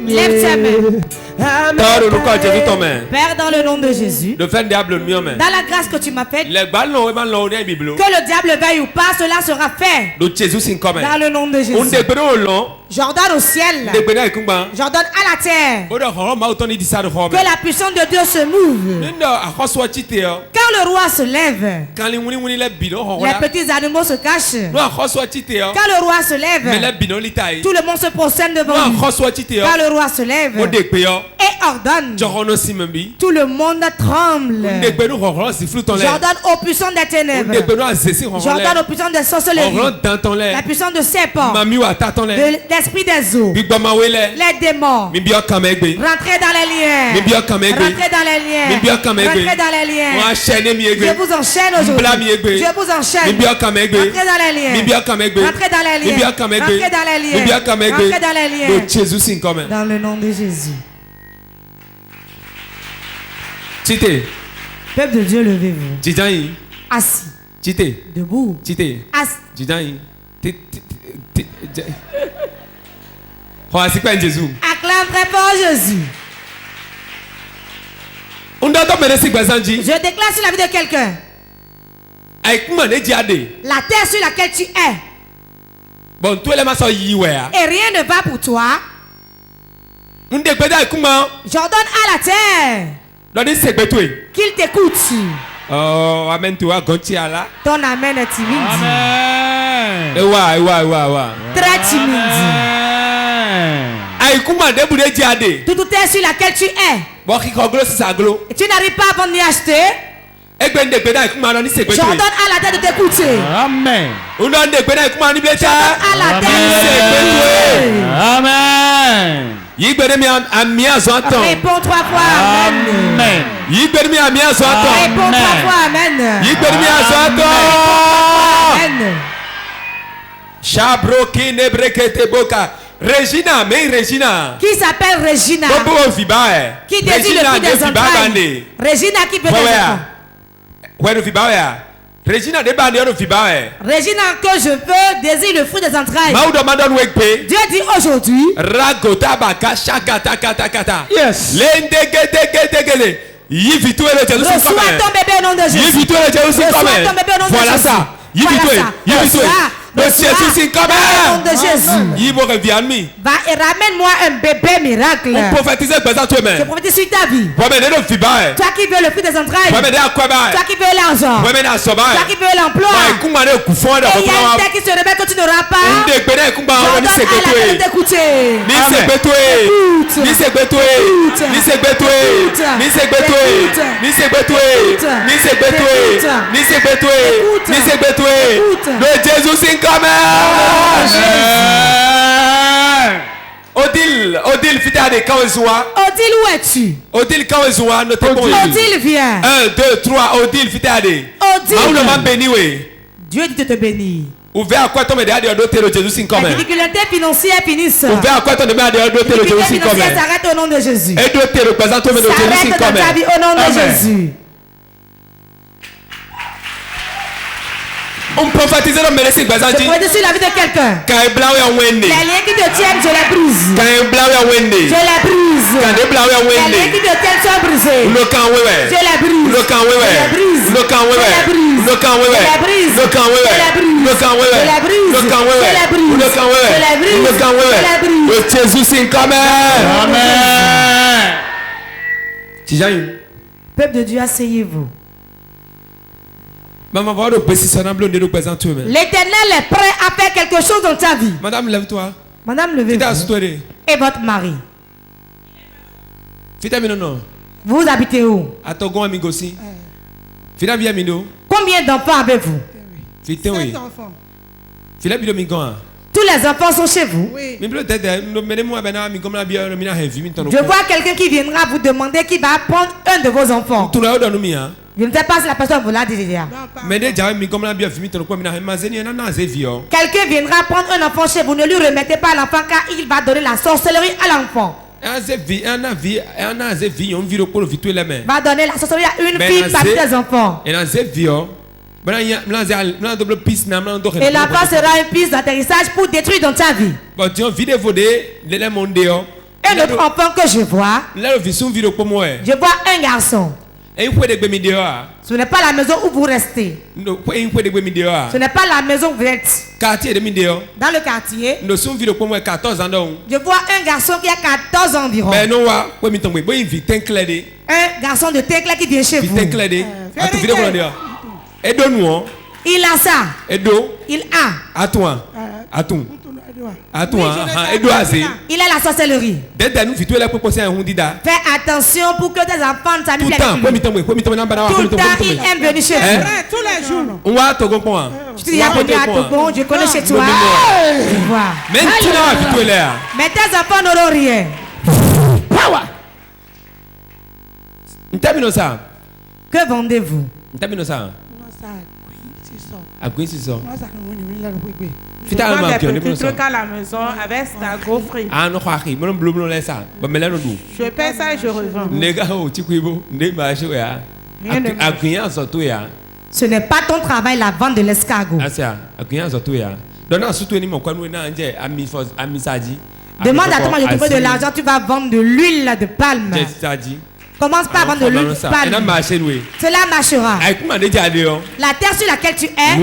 Lève tes mains. Père, dans le nom de Jésus, dans la grâce que tu m'as faite, que le diable veuille ou pas, cela sera fait. Dans le nom de Jésus. J'ordonne au ciel, j'ordonne à la terre, que la puissance de Dieu se mouve. Quand le roi se lève, les petits animaux se cachent. Quand le roi se lève, tout le monde se prosterne devant lui. Quand le roi se lève et ordonne, tout le monde tremble. J'ordonne aux puissants des ténèbres, j'ordonne aux puissants des sorcelleries, la puissance de serpents, de l'esprit des eaux, les démons, rentrez dans les liens, rentrez dans les liens, rentrez dans les liens. Je vous enchaîne aujourd'hui, je vous enchaîne. Rentrez dans les liens, rentrez dans les liens, rentrez dans les liens, rentrez dans les liens. Dans le nom de Jésus. Peuple de Dieu, levez-vous. Assis. Debout. Assis. Acclame très fort Jésus. Je déclare sur la vie de quelqu'un, la terre sur laquelle tu es, et rien ne va pour toi. J'ordonne à la terre qu'il t'écoute. Oh, amen. Ton amen est timide. Amen. Très timide. Toute terre sur laquelle tu es, et tu n'arrives pas à vendre ni acheter, j'ordonne à la terre de t'écouter. Amen. J'ordonne à la terre de t'écouter. Amen. Réponds 3 fois amen. Réponds 3 fois amen. Regina. Qui s'appelle Regina? Qui désire le fruit des entrailles? Regina qui veut des enfants. Regina que je veux désire le fruit des entrailles. Dieu dit aujourd'hui. Yes. Reçois ton bébé au nom de Jésus. Reçois ton bébé au nom de Jésus. Voilà ça. Le Jésus comme nom de Jésus. Va et ramène-moi un bébé miracle. Je prophétise sur ta vie. Toi qui veux le fruit des entrailles. Toi qui veux l'argent. Toi qui veux l'emploi. Et il y a une terre qui se révèle que tu n'auras pas. J'ordonne à la terre de t'écouter. Odile, Odile, où es-tu? Odile, viens. 1, 2, 3, Odile, Odile. Dieu dit de te bénir. Les difficultés financières finissent. Les difficultés financières s'arrêtent au nom de Jésus. S'arrête dans ta vie au nom de Jésus. On prophétise dans le je prophétise sur la vie de quelqu'un. Les liens qui te tiennent, je les brise. Je les brise. Les liens qui te tiennent sont brisés. Je les brise. Je les brise. Je les brise. Je les brise. Je les brise. Jésus Amen. Peuple de Dieu, asseyez-vous. L'éternel est prêt à faire quelque chose dans ta vie. Madame, lève-toi. Madame, levez-vous. Et votre mari. Vous habitez où? Combien d'enfants avez-vous? 5 enfants. Tous les enfants sont chez vous. Oui. Je vois quelqu'un qui viendra vous demander qui va prendre un de vos enfants. Je ne sais pas si la personne vous l'a dit déjà. Quelqu'un viendra prendre un enfant chez vous. Ne lui remettez pas l'enfant car il va donner la sorcellerie à l'enfant. Va donner la sorcellerie à une fille parmi des enfants. Et l'enfant sera une piste d'atterrissage pour détruire dans ta vie. Un autre enfant que je vois. Je vois un garçon. Ce n'est pas la maison où vous restez. Ce n'est pas la maison où vous êtes. Dans le quartier. Je vois un garçon qui a 14 ans environ. Un garçon de teint clair qui vient chez vous. Il a ça. Il a. Il a la sorcellerie. Fais attention pour que tes enfants ne s'amusent plus. Tout le temps, il aime venir chez vous. Tous les jours. Je te dis à Togo, je connais chez toi. Tu vois. Mais tes enfants n'auront rien. Que vendez-vous? Je vends des petits trucs à la maison avec ta gaufrerie. Je paie ça et je revends. Ce n'est pas ton travail la vente de l'escargot. Demande à ton mari de trouver de l'argent, tu vas vendre de l'huile de palme. Commence pas à vendre de l'huile de palme. Cela marchera. La terre sur laquelle tu es,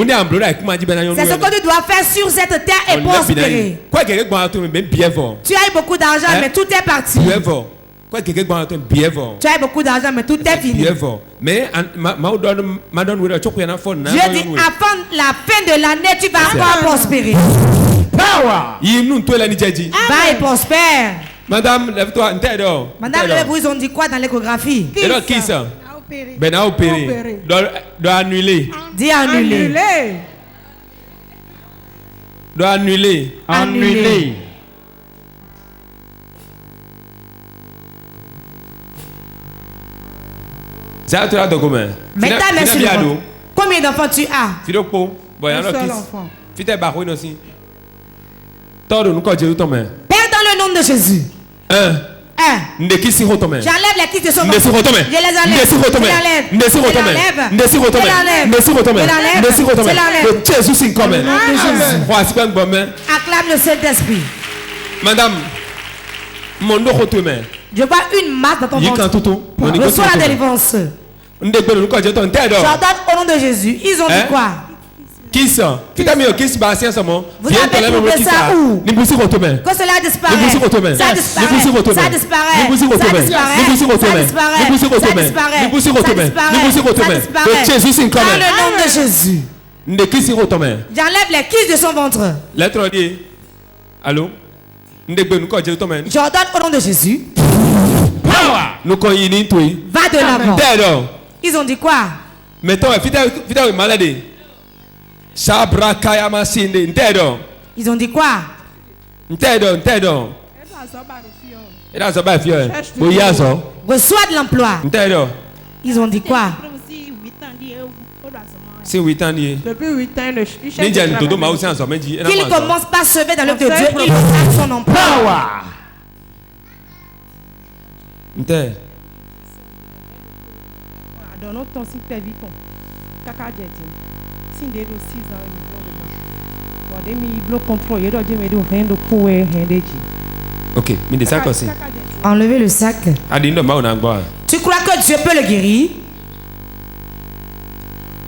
c'est ce que tu dois faire sur cette terre et prospérer. Tu as eu beaucoup d'argent, mais tout est parti. Tu as eu beaucoup d'argent, mais tout est fini. Dieu dit, avant la fin de l'année, tu vas encore prospérer. Va et prospère. Madame, lève-toi. Madame, lève-vous, ils ont dit quoi dans l'échographie? Qui ça? Ben a opéré. Doit annuler. Dis annuler. Doit annuler. Annuler. Ça tu as de combien? Combien d'enfants tu as? Un seul enfant. Père, dans le nom de Jésus. J'enlève les kisses de son ventre. Je les enlève. Acclame le Saint-Esprit. Madame, je vois une masse dans ton ventre. Reçois la délivrance. J'ordonne au nom de Jésus. Ils ont dit quoi? Qui ça? Vous avez trouvé ça où? Que cela disparaît. Ça disparaît. Dans le nom de Jésus. J'enlève les kisses de son ventre. Lettre dit. Allô? J'ordonne au nom de Jésus. Va de l'avant. Ils ont dit quoi? Mettons, maladie. Ils ont dit quoi? Reçois de l'emploi. Ils ont dit quoi? C'est 8 ans. Depuis 8 ans, qu'il commence pas à servir dans l'œuvre de Dieu, il a son emploi. Ok, mais des sacs aussi. Enlevez le sac. Tu crois que Dieu peut le guérir?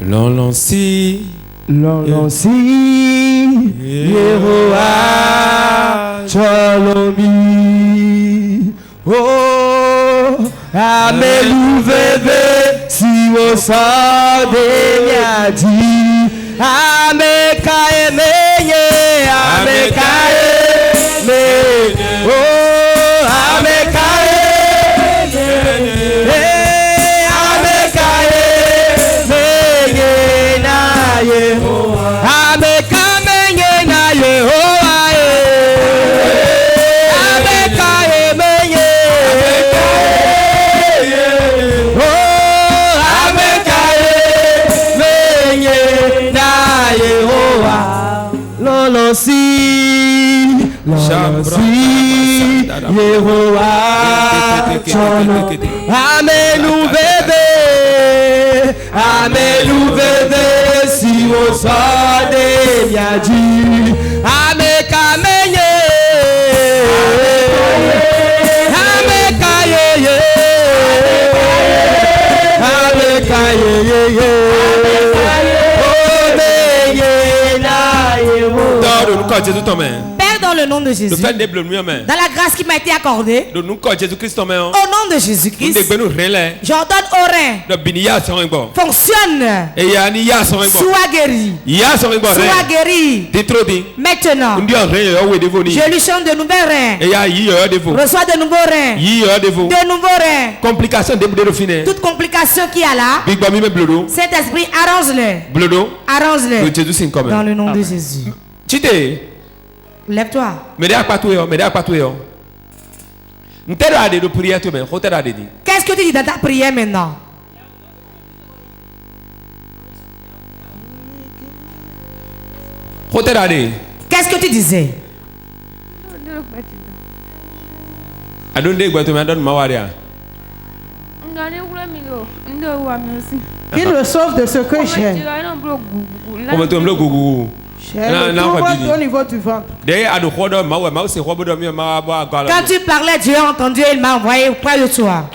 L'onlonsi Yehoah Chalomi Oh Amelu Veve Si o sade Nyadi Amekae Menye Amekae Menye Oh Amekae Yehoah Amenu Veve Amenu Veve Si o sade Nyadi Amekamenye Père, dans le nom de Jésus, dans la grâce qui m'a été accordée, au nom de Jésus-Christ, j'ordonne au rein, fonctionne, sois guéri, maintenant. Je lui chante de nouvelles reins, reçois de nouveaux reins, complication toute complication qu'il y a là, cet esprit arrange-les, dans le nom de Jésus. Lève-toi. Qu'est-ce que tu dis dans ta prière maintenant? Qu'est-ce que tu disais? Qu'il me sauve de ce que j'ai. Au niveau du ventre. Quand tu parlais, Dieu a entendu et il m'a envoyé près de toi.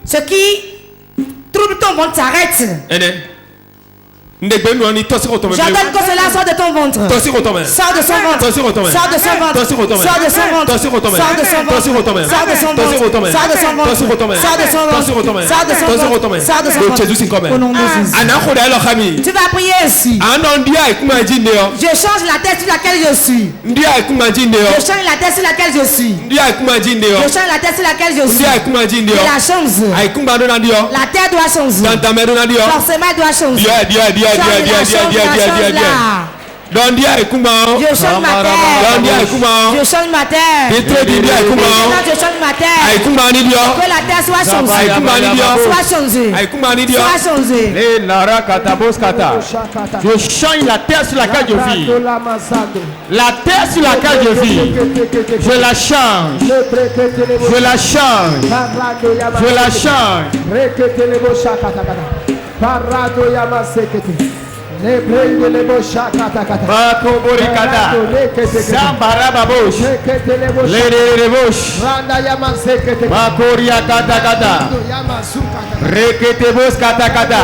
Ce qui trouble ton ventre s'arrête. J'ordonne que cela sorte de ton ventre. Sors de son ventre. Sors de son ventre. Sors de son ventre. Sors de son ventre. Sors de son ventre. Sors de son ventre. Sors de son ventre. Sors de son ventre. Sors de son ventre. Sors de son ventre. Sors de son ventre. Au nom de Jésus. Tu vas prier ainsi. Je change la tête sur laquelle je suis. Je change la tête sur laquelle je suis. Je change la tête sur laquelle je suis. Et la change. La terre doit changer. Forcément doit changer. Je change ma terre. Je change ma terre. Je change ma terre. Que la terre soit changée. Soit changée. Soit changée. Je change la terre sur laquelle je vis. La terre sur laquelle je vis. Je la change. Je la change. Je la change. Parado Yamasekete. Ne prende le bosha kata kata. Bako borikada. Sambara babosh. Le bosh. Randa Yamasekete. Bakoria kata kata. Rekete bos kata kata.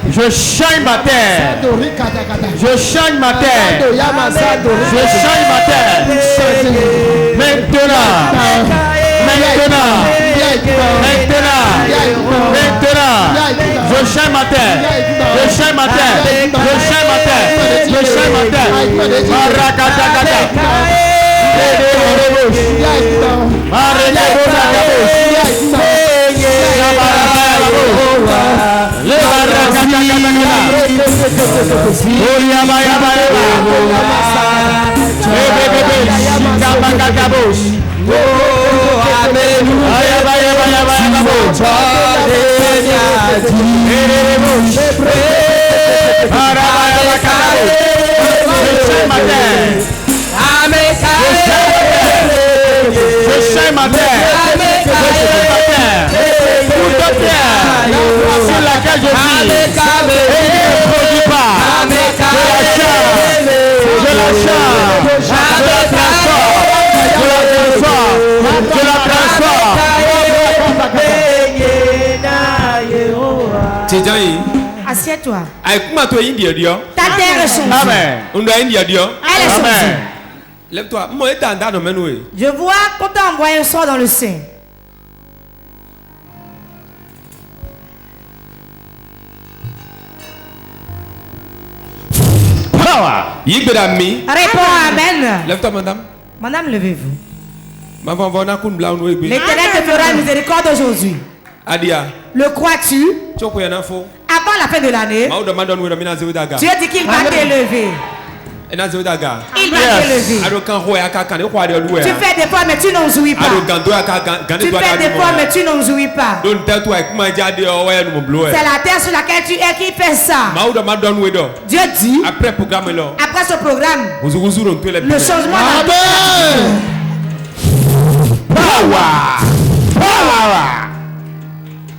Je change ma terre. Je change ma terre. Je change ma terre. Maintenant. Je change ma terre. Je change ma terre. Je change ma terre. Je change ma terre. Marakata. Assieds-toi. Ta terre est changée. Amen. Elle est changée. Lève-toi. Je vois qu'on t'a envoyé un sort dans le sein. Réponds amen. Lève-toi, madame. Madame, levez-vous. L'Éternel te fera miséricorde aujourd'hui. Le crois-tu? Avant la fin de l'année, Dieu dit qu'il va t'élever. Il va t'élever. Tu fais des fois mais tu n'en jouis pas. Tu fais des fois mais tu n'en jouis pas. C'est la terre sur laquelle tu es qui fait ça. Dieu dit après ce programme le changement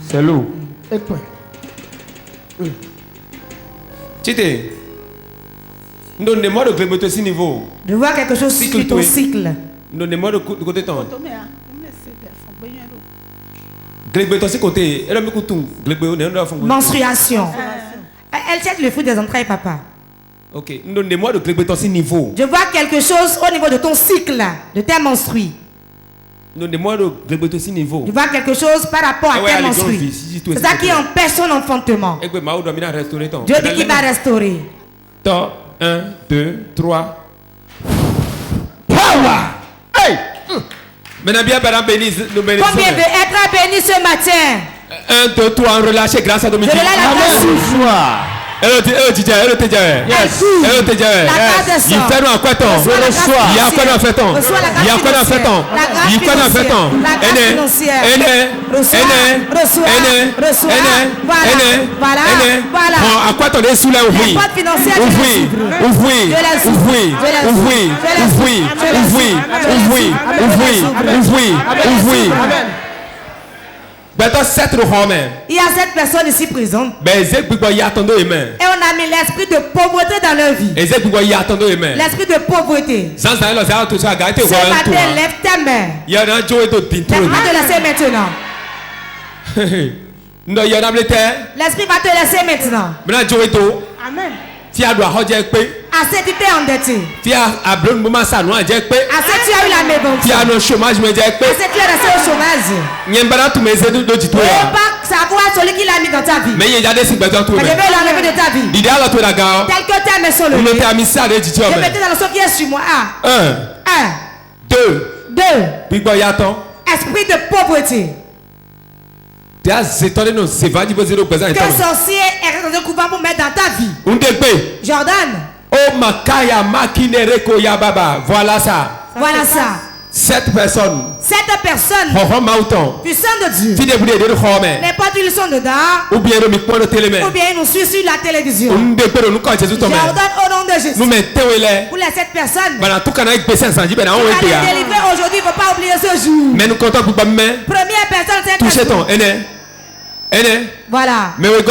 c'est lourd. Je vois quelque chose sur ton cycle. Menstruation. Elle jette le fruit des entrailles, papa. Ok. Je vois quelque chose au niveau de ton cycle, de tes menstrues. Je vois quelque chose par rapport à tes menstrues. C'est ça qui empêche son enfantement. Dieu dit qu'il va restaurer. 1, 2, 3. Power! Hey! Maintenant, bien, bénis. Combien veut être béni ce matin? 1, 2, 3, relâchez grâce à Dominique. Il fait nous en quoi ton? Il y a quoi dans fait ton? Il y a quoi dans fait ton? Il y a quoi dans fait ton? À quoi ton est sous là ouvri? Il y a 7 personnes ici présentes. Et on a mis l'esprit de pauvreté dans leur vie. L'esprit de pauvreté. Ce matin, lève ta main. Laisse-moi te laisser maintenant. L'esprit va te laisser maintenant. Amen. Assez tu t'es endetté. Assez tu as eu la maison. Assez tu es resté au chômage. Ne pas savoir celui qui l'a mis dans ta vie. Mais je vais l'enlever de ta vie. Tel que tu as mis sur le lit. Je mettais dans le son qui est sur moi. 1, 2. Esprit de pauvreté. Que sorcier est resté couvent pour mettre dans ta vie. Jordan. Oh makaya makinereko yababa. Voilà ça. 7 personnes. Puissant de Dieu. N'importe où ils sont dedans. Ou bien ils nous suivent sur la télévision. Jordan au nom de Jésus. Pour les 7 personnes. On va les délivrer aujourd'hui. Il ne faut pas oublier ce jour. Première personne, c'est touchez ton aîné. Voilà. Deuxième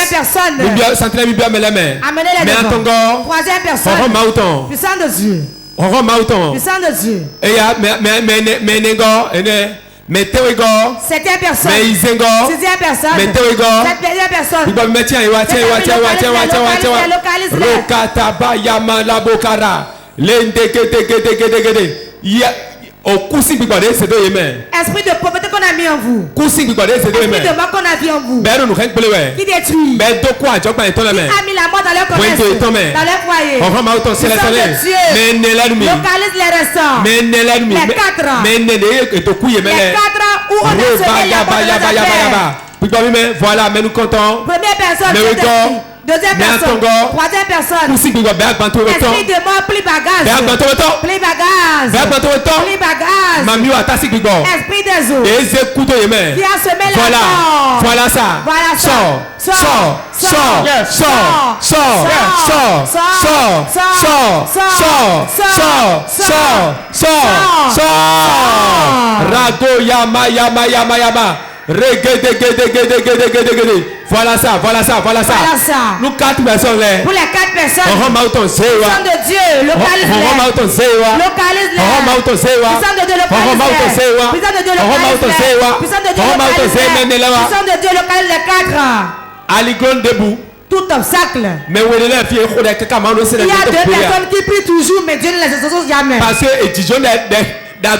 personne. Amenez les devant. Troisième personne. Puissant de Dieu. Puissant de Dieu. Septième personne. Sixième personne. Septième personne. Esprit de pauvreté qu'on a mis en vous. Esprit de mort qu'on a mis en vous. Qui détruit. Qui a mis la mort dans leur commerce. Dans leur foyer. Localise les restants. Les 4 ans. Les 4 ans où on a semé la mort. Voilà, mais nous comptons. Première personne. Deuxième personne. Troisième personne. Esprit de mort, pli bagage. Esprit des eaux. Qui a semé la mort. Voilà ça. Rago yama. Voilà ça. Nous 4 personnes là. Pour les 4 personnes. Puissant de Dieu, localise les 4. Aligon debout. Tout obstacle. Mais où est il y a 2 personnes qui prient toujours, mais Dieu ne les exauce jamais. Parce que quand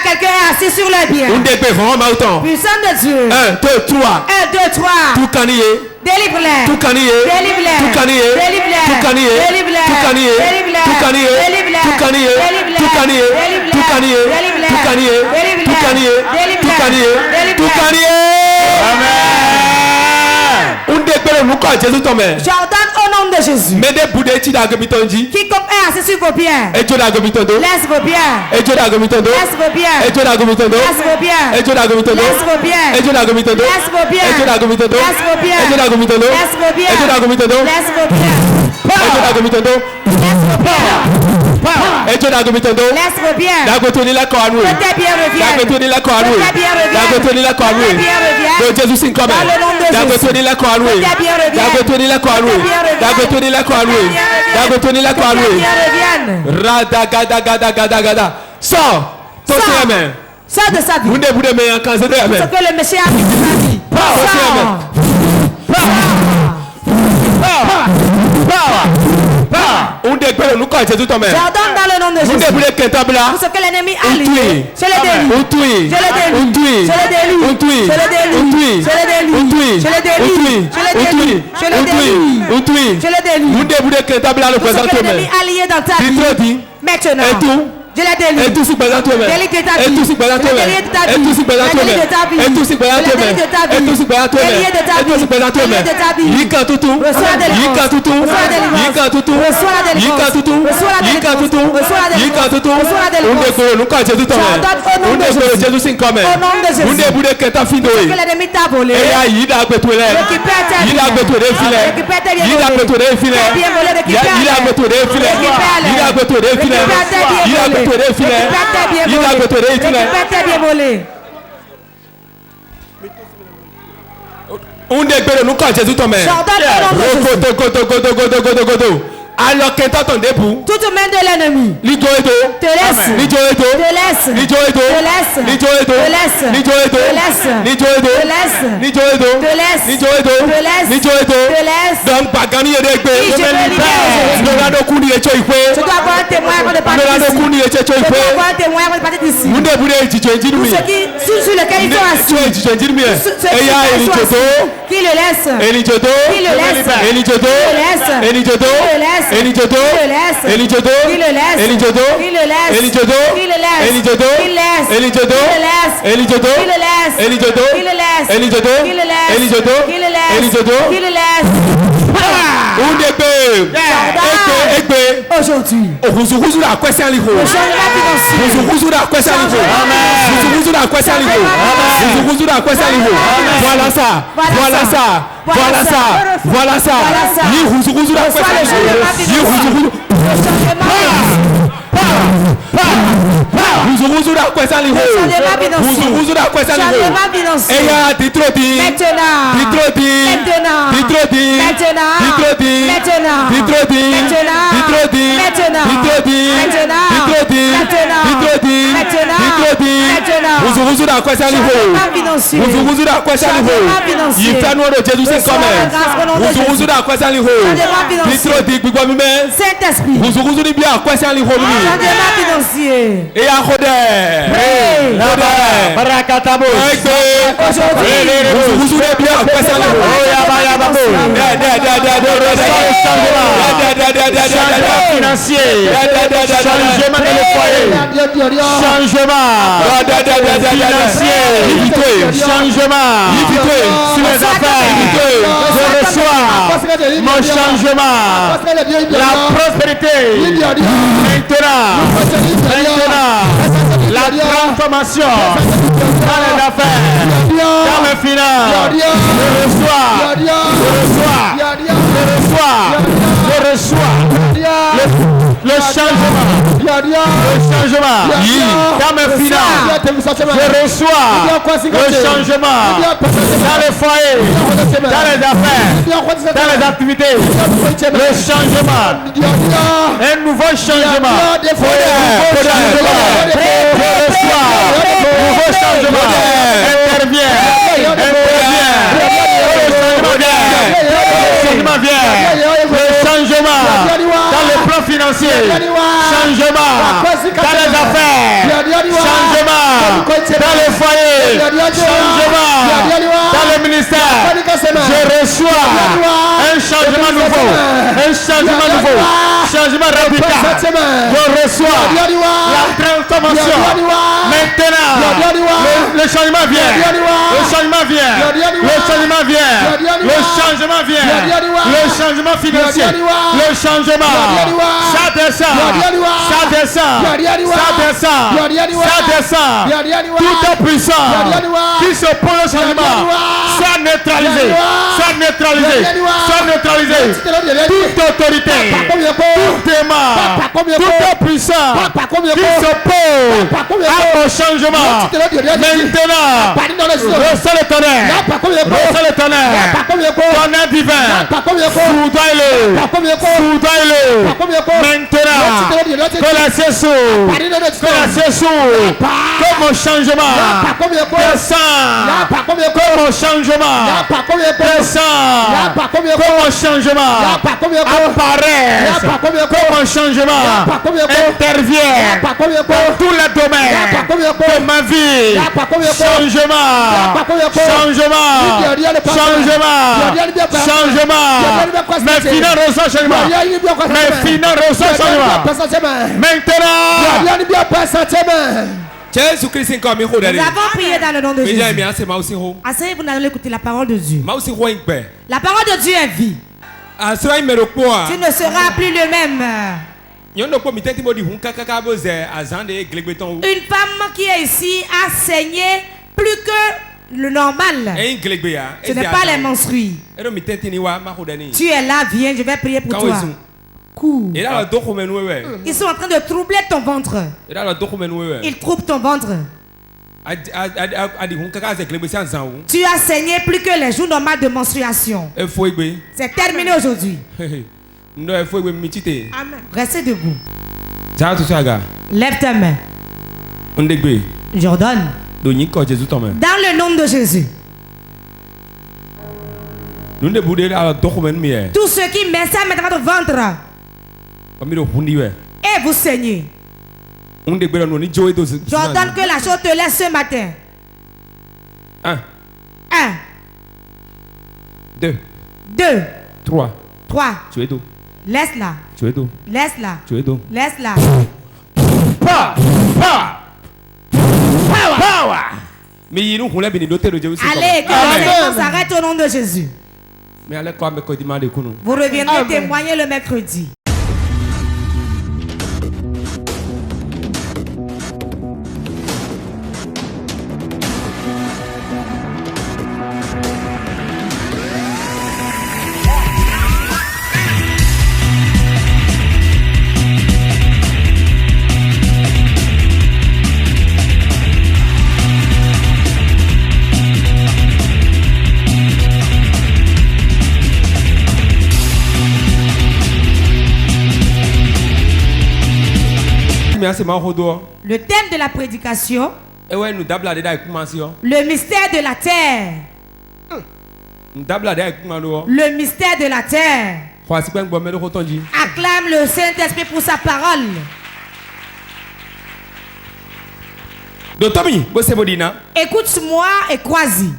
quelqu'un est assis sur le bien. Puissant de Dieu. 1, 2, 3. Tout délivre-les. J'ordonne au nom de Jésus. Quiconque est assis sur vos pieds. Laisse vos pieds. Laisse vos pieds. Laisse vos pieds. Laisse vos pieds. Laisse vos pieds. Laisse vos pieds. Laisse vos pieds. Laisse vos pieds. Laisse vos pieds. Laisse vos pieds. Sors de sa vie. Ce que le Messie a fait de sa vie. J'ordonne dans le nom de Jésus. Pour ce que l'ennemi a lié. Je le délie. Je le délie. Je le délie. Je le délie. Je le délie. Je le délie. Je le délie. Je le délie. Je le délie. Pour ce que l'ennemi a lié dans ta vie. Maintenant. Je l'ai délié. Et tout ce qui est dans toi. Et tout ce qui est dans toi. Et tout ce qui est dans toi. Et tout ce qui est dans toi. Et tout ce qui est dans toi. Et tout ce qui est dans toi. Yika tutu. Yika tutu. Yika tutu. Yika tutu. Yika tutu. Yika tutu. On décolle. Nous quand Jésus tombe. On décolle. Jésus s'en comme. On déboule que ta fille doit. Que l'ennemi t'a volé. Et là il a betué. Il a betué les filets. Il a betué les filets. Il a betué les filets. Il a betué les filets. Il a betué les filets. Il a betué les filets. On décolle. Nous quand Jésus tombe. Alors que tu ton debout, toute main de l'ennemi te laisse, te laisse, te laisse, te laisse, te laisse, te laisse, te laisse, te laisse. Donc pas gagner de paix. Je dois avoir un témoin avant de partir d'ici. Je dois avoir un témoin avant de partir d'ici. Pour ceux sur lesquels ils sont assis. Qui le laisse, qui le laisse. Elijodo, Elijodo, Elijodo, Elijodo, Elijodo, Elijodo, Elijodo, Elijodo, Elijodo, Elijodo, Elijodo. Aujourd'hui, voilà ça, voilà ça, voilà ça, voilà ça. Et à Roder, Barakatabo, vous avez bien financier, changement dans le foyer, changement financier, changement sur les affaires, je reçois mon changement, la prospérité, maintenant, la transformation dans les affaires, dans les finances, je reçois le changement, dans mes finances, je reçois le changement dans les foyers, dans les affaires, dans les activités, le changement, un nouveau changement, nouveau changement, intervient, le changement dans le plan financier, changement dans les affaires, changement dans les foyers, changement dans le ministère. Je reçois un changement nouveau. Un changement nouveau. Changement radical. Je reçois la transformation. Maintenant, le changement vient. Le changement vient. Le changement vient. Le changement vient. Le changement financier. Le changement. Ça descend. Ça descend. Ça descend. Ça descend. Tout puissant qui s'oppose au changement. Soit neutralisé. Soit neutralisé. Soit neutralisé. Toute autorité. Tout aimant. Tout puissant qui s'oppose à mon changement. Maintenant, reçois le tonnerre. Reçois le tonnerre. Tonnerre divin. Soudoie-le. Soudoie-le. Maintenant, que la cessou. Que la cessou. Que mon changement descend. Que mon changement descend. Que mon changement apparaisse. Que mon changement intervienne dans tous les domaines de ma vie. Changement. Changement. Changement. Changement. Mes finances reçoivent changement. Mes finances reçoivent changement. Maintenant. Nous avons prié dans le nom de Jésus. Asseyez, vous allez écouter la parole de Dieu. La parole de Dieu est vie. Tu ne seras plus le même. Une femme qui est ici a saigné plus que le normal. Ce n'est pas les menstrues. Tu es là, viens, je vais prier pour toi. Cours. Ils sont en train de troubler ton ventre. Ils troublent ton ventre. Tu as saigné plus que les jours normaux de menstruation. C'est terminé aujourd'hui. Amen. Restez debout. Lève ta main. J'ordonne. Dans le nom de Jésus. Tous ceux qui mettent ça dans votre ventre et vous saignez. J'ordonne que la chose te laisse ce matin. 1. 2. 3. Laisse-la. Laisse-la. Laisse-la. Allez, que la s'arrête au nom de Jésus. Vous reviendrez témoigner le mercredi. Le thème de la prédication, le mystère de la terre. Le mystère de la terre. Acclame le Saint-Esprit pour sa parole. Écoute-moi et crois-y.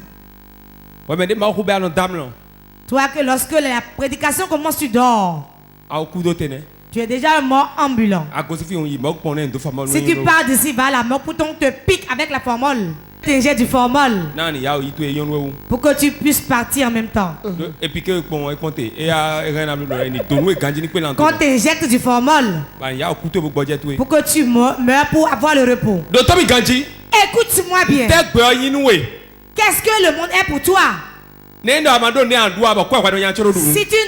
Toi que lorsque la prédication commence, tu dors. Tu es déjà un mort ambulant. Si tu pars d'ici, va à la mort, pour qu'on te pique avec la formule. T'injectes du formol pour que tu puisses partir en même temps. Quand t'injectes du formol pour que tu meurs pour avoir le repos. Écoute-moi bien. Qu'est-ce que le monde est pour toi? Si tu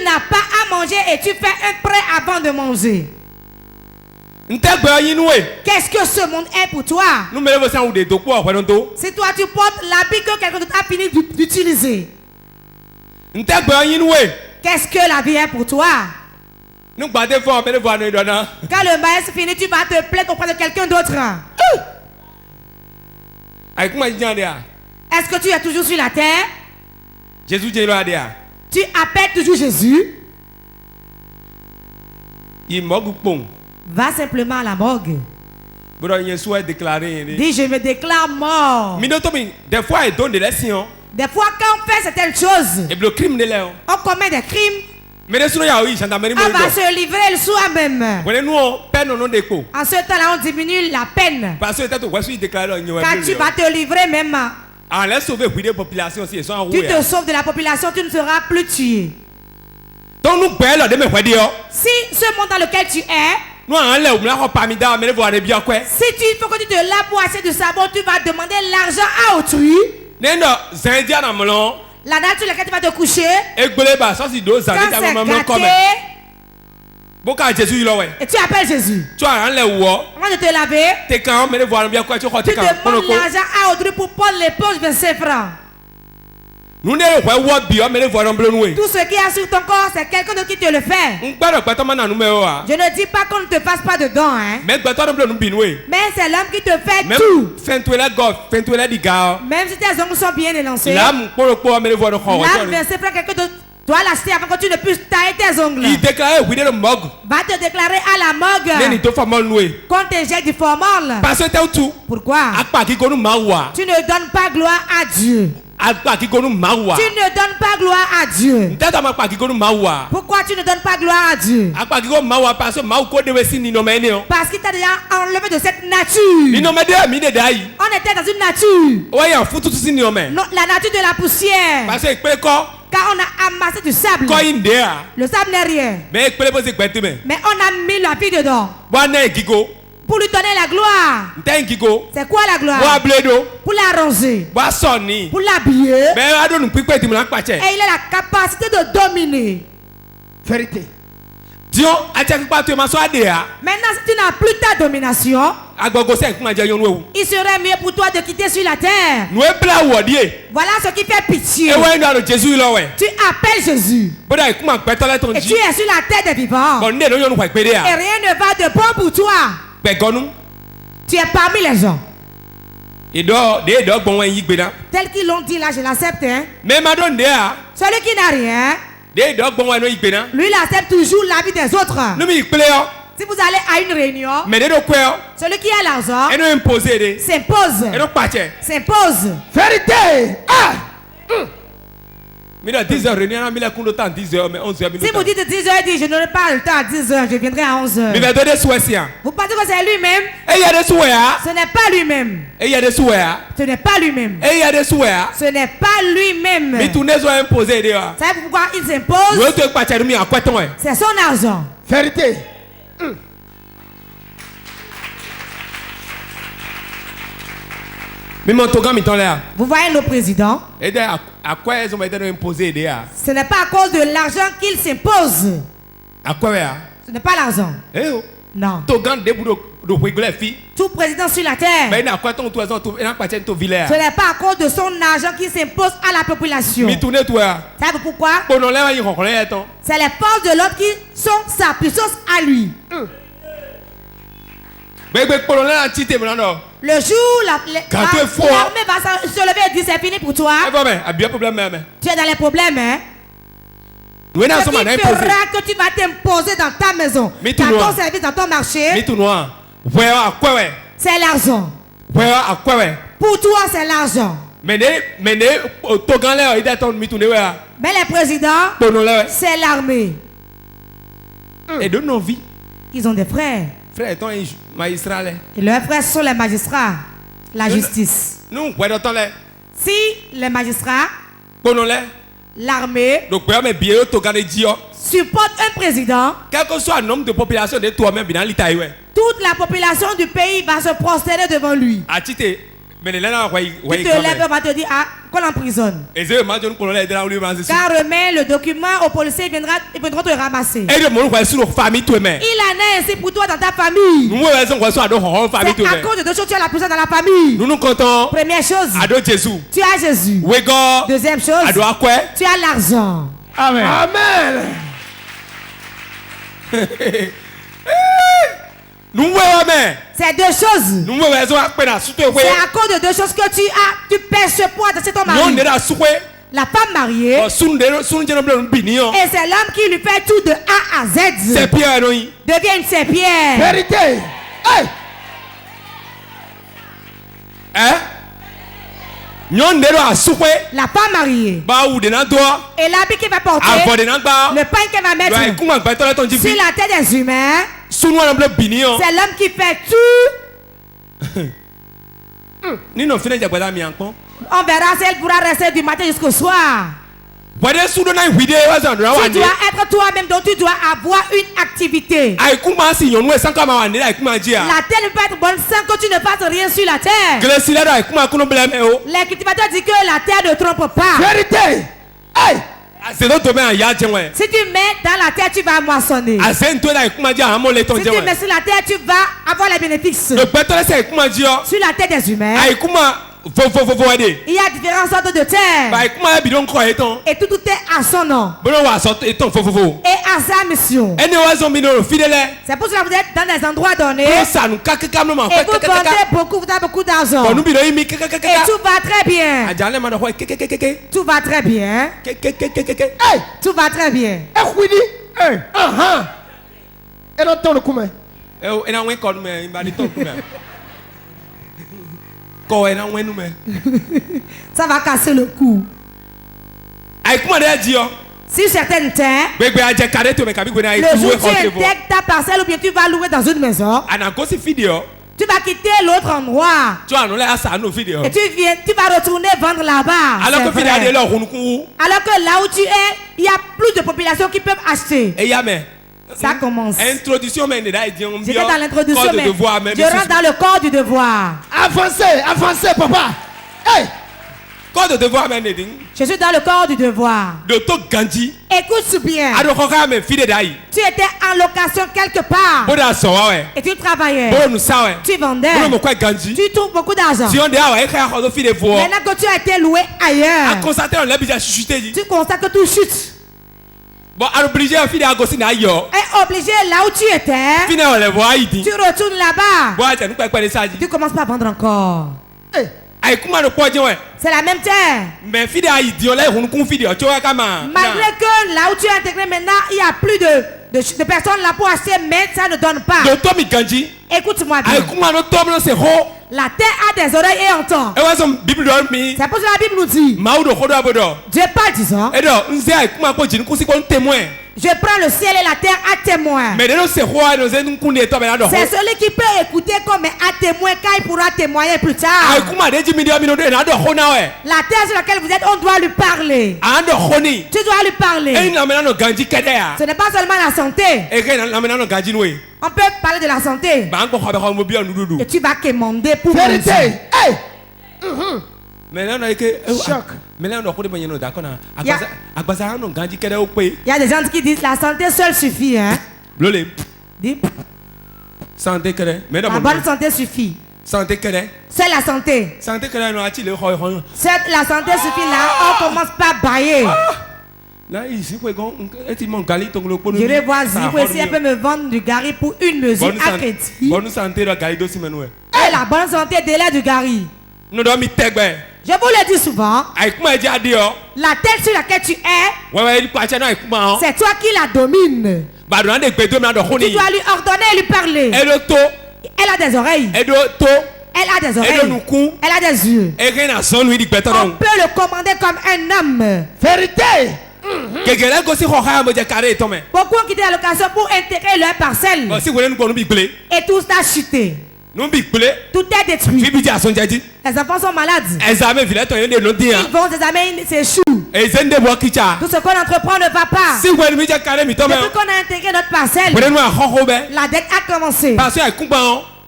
n'as pas à manger et tu fais un prêt avant de manger, qu'est-ce que ce monde est pour toi? Si toi tu portes l'habit que quelqu'un d'autre a fini d'utiliser, qu'est-ce que la vie est pour toi? Quand le maïs finit, tu vas te plaindre auprès de quelqu'un d'autre. Est-ce que tu es toujours sur la terre? Tu appelles toujours Jésus. Va simplement à la morgue. Dis, je me déclare mort. Des fois, il donne des leçons. Des fois, quand on fait certaines choses, on commet des crimes. On va se livrer le soi-même. En ce temps-là, on diminue la peine. Quand tu vas te livrer même, tu te sauves de la population, tu ne seras plus tué. Si ce monde dans lequel tu es, si il faut que tu te laves pour acheter du savon, tu vas demander l'argent à autrui. La date sur laquelle tu vas te coucher, quand c'est gâté, et tu appelles Jésus. Avant de te laver, tu demandes l'argent à autrui pour prendre l'éponge 25 francs. Tout ce qui est sur ton corps, c'est quelqu'un d'autre qui te le fait. Je ne dis pas qu'on ne te fasse pas dedans, hein. Mais c'est l'homme qui te fait tout. Même si tes ongles sont bien élancés, l'âme 25 francs, quelqu'un d'autre doit l'acheter avant que tu ne puisses tailler tes ongles. Va te déclarer à la morgue qu'on t'injecte du formol. Pourquoi? Tu ne donnes pas gloire à Dieu. Tu ne donnes pas gloire à Dieu. Pourquoi tu ne donnes pas gloire à Dieu? Parce qu'il t'a déjà enlevé de cette nature. On était dans une nature. Non, la nature de la poussière. Car on a amassé du sable. Le sable n'est rien. Mais on a mis la vie dedans. Pour lui donner la gloire. C'est quoi la gloire? Pour l'arranger. Pour l'habiller. Et il a la capacité de dominer. Vérité. Maintenant, si tu n'as plus ta domination, il serait mieux pour toi de quitter sur la terre. Voilà ce qui fait pitié. Tu appelles Jésus. Et tu es sur la terre des vivants. Et rien ne va de bon pour toi. Tu es parmi les gens. Tel qu'ils l'ont dit là, je l'accepte. Hein? Celui qui n'a rien, lui il accepte toujours la vie des autres. Si vous allez à une réunion, celui qui a l'argent s'impose. S'impose. Vérité. Si vous dites 10h, je n'aurai pas le temps à 10h, je viendrai à 11h. Vous pensez que c'est lui-même? Ce n'est pas lui-même. Ce n'est pas lui-même. Ce n'est pas lui-même. Savez-vous pourquoi il s'impose? C'est son argent. Vérité. Vous voyez nos présidents? Ce n'est pas à cause de l'argent qu'ils s'imposent. Ce n'est pas l'argent. Non. Tout président sur la terre. Ce n'est pas à cause de son argent qu'il s'impose à la population. Savez-vous pourquoi? C'est les forces de l'autre qui sont sa puissance à lui. Le jour l'armée va se lever et dire c'est fini pour toi. Tu es dans les problèmes, hein? Ce qui fera que tu vas t'imposer dans ta maison, dans ton service, dans ton marché, c'est l'argent. Pour toi, c'est l'argent. Mais les présidents, c'est l'armée. Et de nos vies, ils ont des frères. Et leurs frères sont les magistrats, la justice. Si les magistrats, l'armée, supporte un président, quel que soit le nombre de population de toi-même, toute la population du pays va se prosterner devant lui. Tu te lèves, on va te dire, ah, qu'on l'emprisonne. Car remets le document au policier, ils viendront te ramasser. Il en est ainsi pour toi dans ta famille. C'est à cause de deux choses, tu as la puissance dans la famille. Première chose, tu as Jésus. Deuxième chose, tu as l'argent. Amen. Amen. C'est deux choses. C'est à cause de deux choses que tu pèses ce poids dans ton mari. La femme mariée. Et c'est l'homme qui lui fait tout de A à Z. Devient une serpillère. Vérité. Hey. Hein? La femme mariée. Et l'habit qu'elle va porter. Le pain qu'elle va mettre. Sur la tête des humains. C'est l'homme qui fait tout. On verra si elle pourra rester du matin jusqu'au soir. Tu dois être toi-même, donc tu dois avoir une activité. La terre ne peut pas être bonne sans que tu ne fasses rien sur la terre. Les cultivateurs disent que la terre ne trompe pas. Vérité. Si tu mets dans la terre, tu vas moissonner. Si tu mets sur la terre, tu vas avoir les bénéfices. Sur la terre des humains, il y a différentes sortes de terre. Et tout est à son nom. Et à sa mission. C'est pour cela que vous êtes dans des endroits donnés. Et vous vendez beaucoup, vous avez beaucoup d'argent. Et tout va très bien. Tout va très bien. Tout va très bien. Ça va casser le cou. Si certaines terres, le jour où tu intègres ta parcelle ou bien tu vas louer dans une maison, tu vas quitter l'autre endroit. Et tu vas retourner vendre là-bas. Alors que là où tu es, il y a plus de population qui peuvent acheter. Ça commence. J'étais dans l'introduction, mais je rentre dans le corps du devoir. Avancez, papa. Hey. Corps de devoir, je suis dans le corps du devoir. Écoute bien. Tu étais en location quelque part. Et tu travaillais. Tu vendais. Tu trouves beaucoup d'argent. Maintenant que tu as été loué ailleurs, tu constates que tout chute. Et obligé là où tu étais, tu retournes là-bas. Tu commences pas à vendre encore. C'est la même terre. Malgré que là où tu es intégré maintenant, il y a plus de personnes là pour acheter, mais ça ne donne pas. Écoute-moi bien. La terre a des oreilles et entend. C'est pour ça que la Bible nous dit. Dieu parle disant. Je prends le ciel et la terre à témoin. C'est celui qui peut écouter comme à témoin quand il pourra témoigner plus tard. La terre sur laquelle vous êtes, on doit lui parler. Tu dois lui parler. Ce n'est pas seulement la santé. On peut parler de la santé. Et tu vas commander pour vérité. Hey! Il y a des gens qui disent la santé seule suffit. Hein? La bonne santé suffit. C'est la santé. C'est la santé suffit là. On commence pas à bailler. Je vais voir si elle peut me vendre du gari pour une mesure à crédit. Et la bonne santé délai du gari. Je vous le dis souvent. La tête sur laquelle tu es, c'est toi qui la domines. Tu dois lui ordonner et lui parler. Elle a des oreilles. Elle a des oreilles. Elle a des yeux. On peut le commander comme un homme. Vérité. Beaucoup ont quitté la location pour intégrer leur parcelle. Et tout ça a chuté. Tout est détruit. Les enfants sont malades. Ils vont examiner, c'est chou. Tout ce qu'on entreprend ne va pas. Depuis qu'on a intégré notre parcelle, la dette a commencé.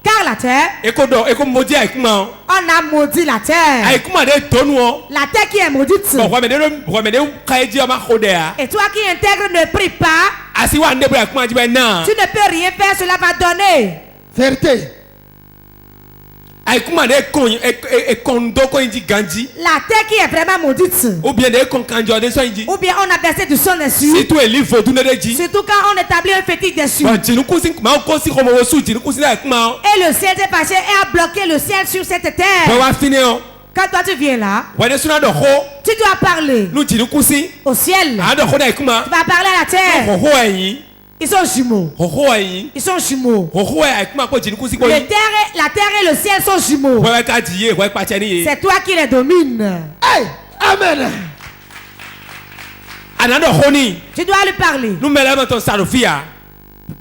Car la terre, on a maudit la terre. La terre qui est maudite. Et toi qui intègres ne prie pas. Tu ne peux rien faire, cela va donner. Vérité. La terre qui est vraiment maudite. Ou bien on a versé du sang dessus. Surtout quand on établit un fétiche dessus. Et le ciel s'est fâché et a bloqué le ciel sur cette terre. Quand toi tu viens là, tu dois parler au ciel. Tu vas parler à la terre. Ils sont jumeaux. Ils sont jumeaux. La terre et le ciel sont jumeaux. C'est toi qui les domines. Hey, amen. Tu dois lui parler.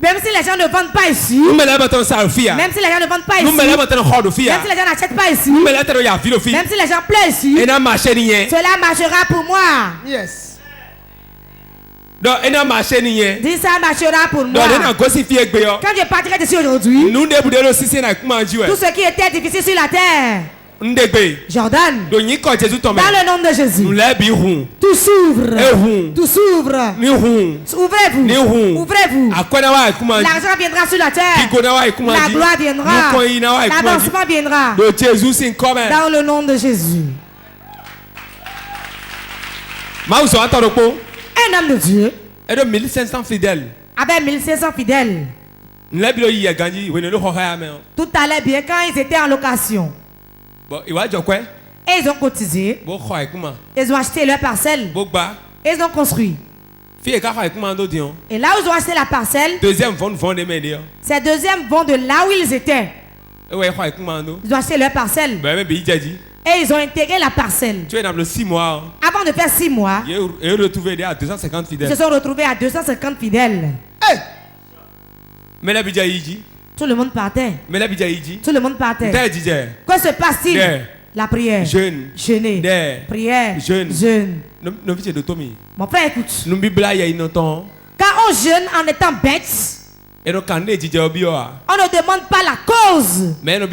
Même si les gens ne vendent pas ici. Même si les gens ne vendent pas ici. Même si les gens n'achètent pas ici. Même si les gens pleurent ici. Cela marchera pour moi. Yes. Dis ça marchera pour moi. Quand je partirai d'ici aujourd'hui, tout ce qui était difficile sur la terre, Jordan, dans le nom de Jésus, tout s'ouvre. Tout s'ouvre. Ouvrez-vous. Ouvrez-vous. L'argent viendra sur la terre. La gloire viendra. L'avancement viendra. Dans le nom de Jésus. Un homme de Dieu. Avec 1500 fidèles. Avec 1500 fidèles. Tout allait bien quand ils étaient en location. Et ils ont cotisé. Ils ont acheté leur parcelle. Et ils ont construit. Et là où ils ont acheté la parcelle, c'est deuxième vont de là où ils étaient. Ils ont acheté leur parcelle. Et ils ont intégré la parcelle. Avant de faire 6 mois, ils se sont retrouvés à 250 fidèles. Hey! Tout le monde partait. Tout le monde partait. Que se passe-t-il? La prière. Jeûner. Prière. Jeûne. Mon frère, écoute. Quand on jeûne en étant bête, on ne demande pas la cause. Mais on ne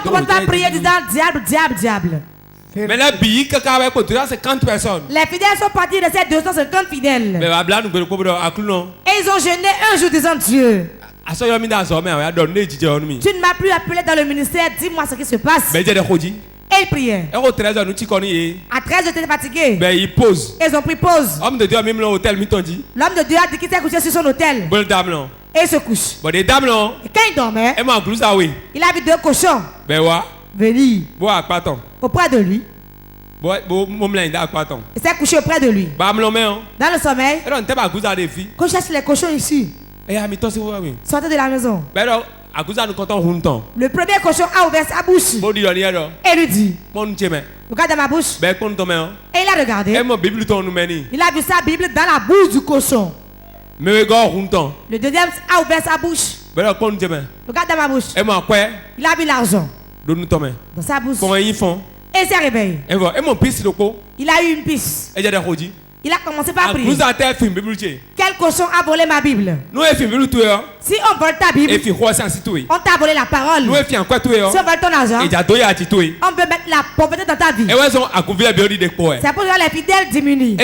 commence pas à prier disant diable, diable, diable. Mais là, 250 personnes. Les fidèles sont partis de ces 250 fidèles. Et ils ont jeûné un jour disant Dieu. Tu ne m'as plus appelé dans le ministère, dis-moi ce qui se passe. Et ils priaient. À 13 heures, j'étais fatigué. Ils posent. Ils ont pris pause. L'homme de Dieu a même l'hôtel. L'homme de Dieu a dit qu'il s'est couché sur son hôtel. Et il se couche. Et quand il dormait, il a vu 2 cochons venir auprès de lui. Il s'est couché auprès de lui. Dans le sommeil, qu'on cherche les cochons ici. Sortez de la maison. Le premier cochon a ouvert sa bouche et lui dit, regarde dans ma bouche. Et il a regardé. Il a vu sa Bible dans la bouche du cochon. Le deuxième a ouvert sa bouche. Regarde dans ma bouche. Il a vu l'argent dans sa bouche. Et il s'est réveillé. Il a eu une piste. Il a commencé par prier. Quel cochon a volé ma Bible? Si on vole ta Bible, on t'a volé la parole. Si on vole ton argent, on veut mettre la pauvreté dans ta vie. C'est pour ça que les fidèles diminuent.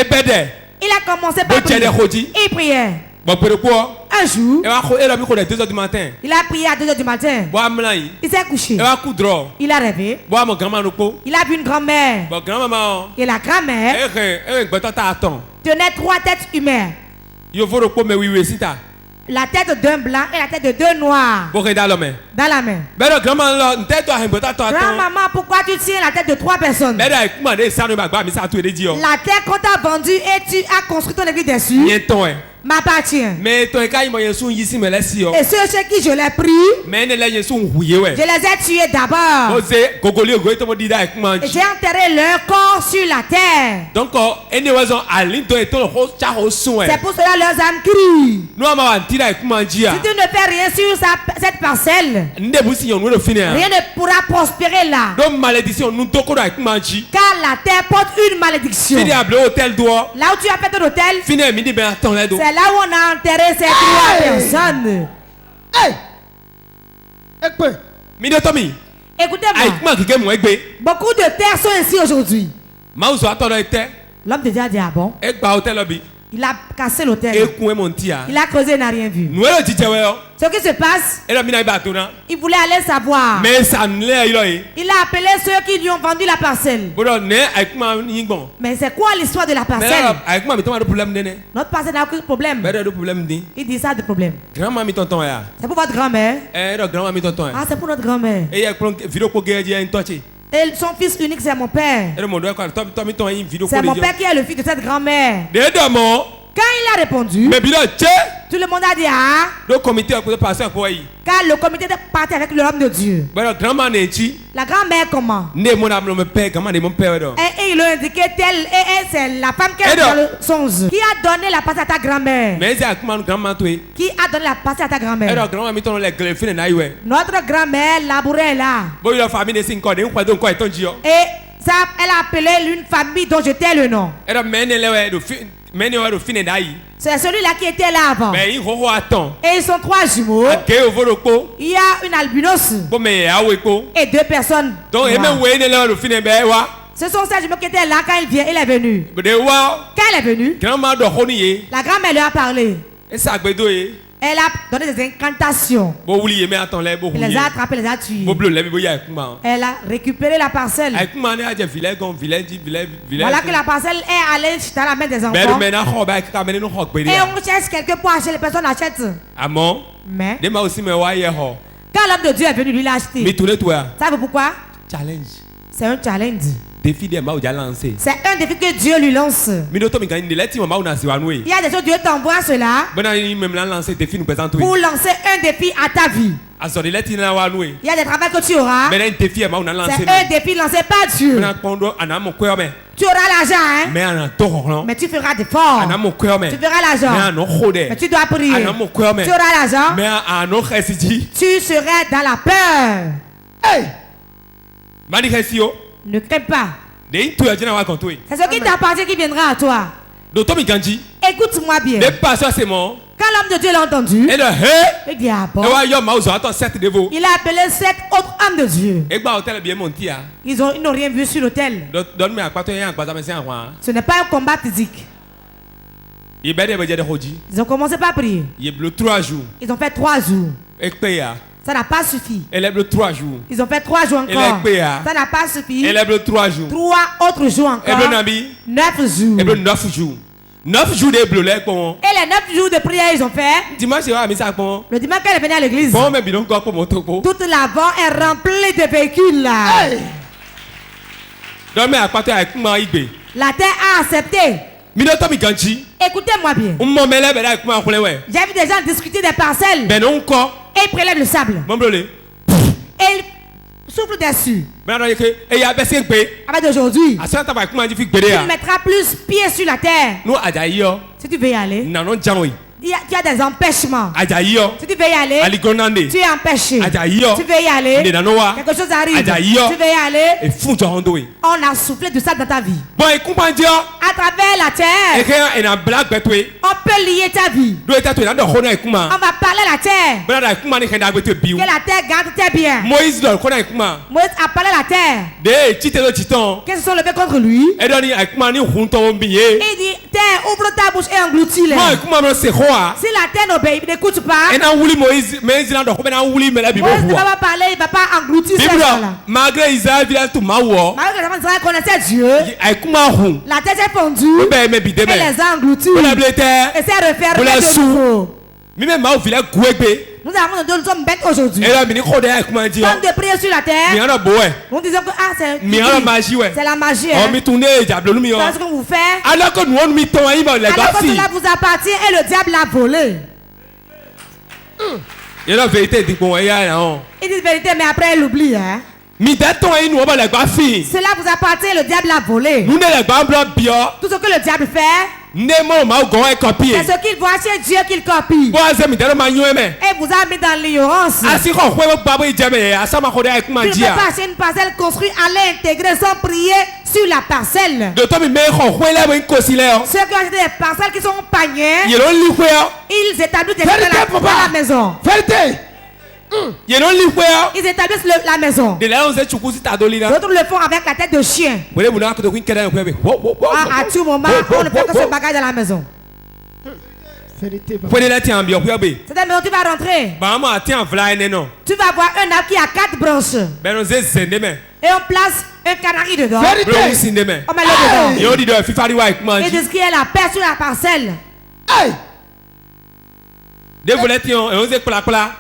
Il a commencé par prier. Il priait. Un jour, il a prié à 2 h du matin. Il s'est couché. Il a rêvé. Il a vu une grand-mère. Et la grand-mère tenait 3 têtes humaines. La tête d'un blanc et la tête de 2 noirs. Dans la main. Grand-maman, pourquoi tu tiens la tête de 3 personnes? La terre qu'on t'a vendue et tu as construit ton église dessus m'appartient. Et ceux chez qui je l'ai pris, je les ai tués d'abord. Et j'ai enterré leur corps sur la terre. C'est pour cela leurs âmes crient. Si tu ne fais rien sur cette parcelle, rien ne pourra prospérer là. Car la terre porte une malédiction. Là où tu as fait ton hôtel, c'est là où on a enterré ces 3 personnes. Écoutez-moi. Beaucoup de terres sont ici aujourd'hui. L'homme de Dieu a dit ah bon? Il a cassé l'hôtel. Il a creusé, il n'a rien vu. Ce qui se passe, il voulait aller savoir. Il a appelé ceux qui lui ont vendu la parcelle. Mais c'est quoi l'histoire de la parcelle? Notre parcelle n'a aucun problème. Il dit ça de problème. C'est pour votre grand-mère. Ah, c'est pour notre grand-mère. Et son fils unique, c'est mon père. C'est mon père qui est le fils de cette grand-mère. Quand il a répondu, tout le monde a dit ah. Car le comité était parti avec l'homme de Dieu. La grand-mère comment? Et il a indiqué telle et c'est la femme qui est dans le songe. Qui a donné la partie à ta grand-mère? Qui a donné la partie à ta grand-mère? Notre grand-mère labourait là. Et ça, elle a appelé l'une famille dont j'étais le nom. C'est celui-là qui était là avant. Et ils sont 3 jumeaux. Il y a une albinos et 2 personnes. Ce sont ces jumeaux qui étaient là quand il est venu. Quand elle est venue, la grand-mère lui a parlé. Elle a donné des incantations. Elle les a attrapés, les a tués. Elle a récupéré la parcelle. Voilà que la parcelle est allée dans la main des enfants. Et on cherche quelque part chez les personnes achètent. Mais quand l'homme de Dieu est venu, lui l'a acheté. Savez pourquoi? C'est un challenge. C'est un défi que Dieu lui lance. Il y a des choses que Dieu t'envoie cela pour lancer un défi à ta vie. Il y a des travaux que tu auras. C'est un défi lancé par Dieu. Tu auras l'argent, hein? Mais tu feras des forts. Tu feras l'argent. Mais tu dois prier. Tu auras l'argent. Tu seras dans la peur. Hey! Ne crains pas. C'est ce qui t'appartient qui viendra à toi. Écoute-moi bien. Quand l'homme de Dieu l'a entendu, il dit ah bon. Il a appelé 7 autres hommes de Dieu. Ils n'ont rien vu sur l'autel. Ce n'est pas un combat physique. Ils ont commencé par prier. Ils ont fait 3 jours. Ça n'a pas suffi. Ils ont fait 3 jours encore. Ça n'a pas suffi. 3 autres jours encore. 9 jours. 9 jours de bleu. Et les 9 jours de prière ils ont fait. Le dimanche qu'elle est venue à l'église, toute la vent est remplie de véhicules là. La terre a accepté. Écoutez-moi bien. J'ai vu des gens discuter des parcelles. Et ils prélèvent le sable. Et ils soufflent dessus. Avec d'aujourd'hui, tu ne mettras plus pied sur la terre. Si tu veux y aller, tu as des empêchements. Si tu veux y aller, tu es empêché. Tu veux y aller, quelque chose arrive. Tu veux y aller, on a soufflé du sable dans ta vie. À travers la terre, on peut lier ta vie. On va parler à la terre. Que la terre garde tes biens. Moïse a parlé à la terre. Qu'est-ce qu'ils sont levés contre lui? Il dit, terre, ouvre ta bouche et engloutis-les. Si la terre n'obéit, il n'écoute pas. Moïse ne va pas parler, il ne va pas engloutir ces gens-là. Malgré Israël connaissait Dieu, la terre s'est fondue et les a engloutis. Et c'est refermé de nouveau. Nous sommes bêtes aujourd'hui. Comme de prier sur la terre, nous disons que c'est la magie. C'est ce qu'on vous fait. Alors que cela vous appartient et le diable l'a volé. Il dit vérité, mais après il oublie. Hein? Cela vous appartient, le diable l'a volé. Tout ce que le diable fait, c'est ce qu'il voit chez Dieu qu'il copie. Et vous a mis dans l'ignorance. Tu ne peux pas acheter une parcelle construite, aller intégrer sans prier sur la parcelle. Ceux qui ont acheté des parcelles qui sont paniers, ils établissent des choses à la maison. Ils établissent la maison. D'autres le font avec la tête de chien. À tout moment, on ne fait que ce bagage dans la maison. C'est un maison, tu vas rentrer. Tu vas voir un arbre qui a 4 branches. Et on place un canari dedans. On met le dedans. Et de ce qui est la paix sur la parcelle.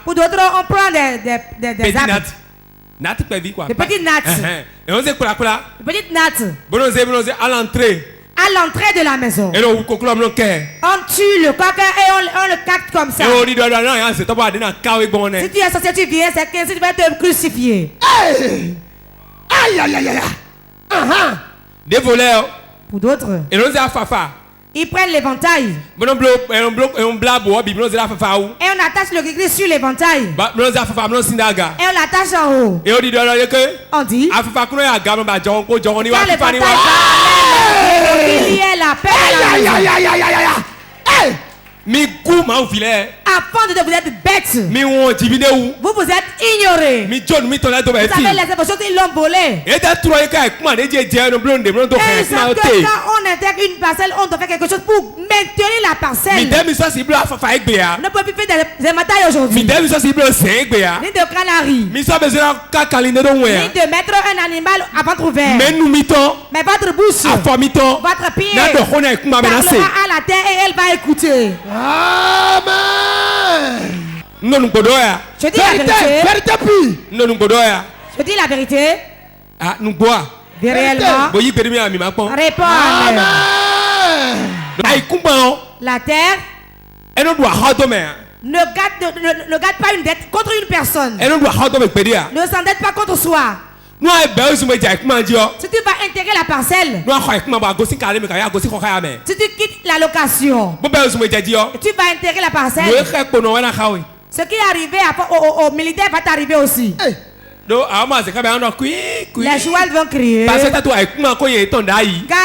Pour d'autres, on prend des arbres. Des petites nattes. Des petites nattes. À l'entrée, À l'entrée de la maison. On tue le coq et on le cacte comme ça. Si tu es sorcier, tu viens, c'est que tu vas te crucifier. Aïe aïe aïe aïe. Des voleurs. Pour d'autres. Ils prennent l'éventail. Et on attache le gris sur l'éventail. Et on l'attache en haut. On dit. Quand l'éventail va, il y a la paix. Avant de vous être bête, vous êtes ignoré. Vous savez les émotions, ils l'ont volé. Et ils savent que quand on intègre une parcelle, on doit faire quelque chose pour maintenir la parcelle. On ne peut plus faire des batailles aujourd'hui. Ni de canaries. Ni de mettre un animal à ventre ouvert. Mais votre bouche, votre pied, parlera à la terre et elle va écouter. Amen. Je dis la vérité. Je dis la vérité. Réellement. Réponds. Amen. La terre ne garde pas une dette contre une personne. Ne s'endette pas contre soi. Si tu vas intégrer la parcelle, si tu quittes la location, tu vas intégrer la parcelle. Ce qui est arrivé aux militaires va t'arriver aussi. Les joueurs vont crier. Car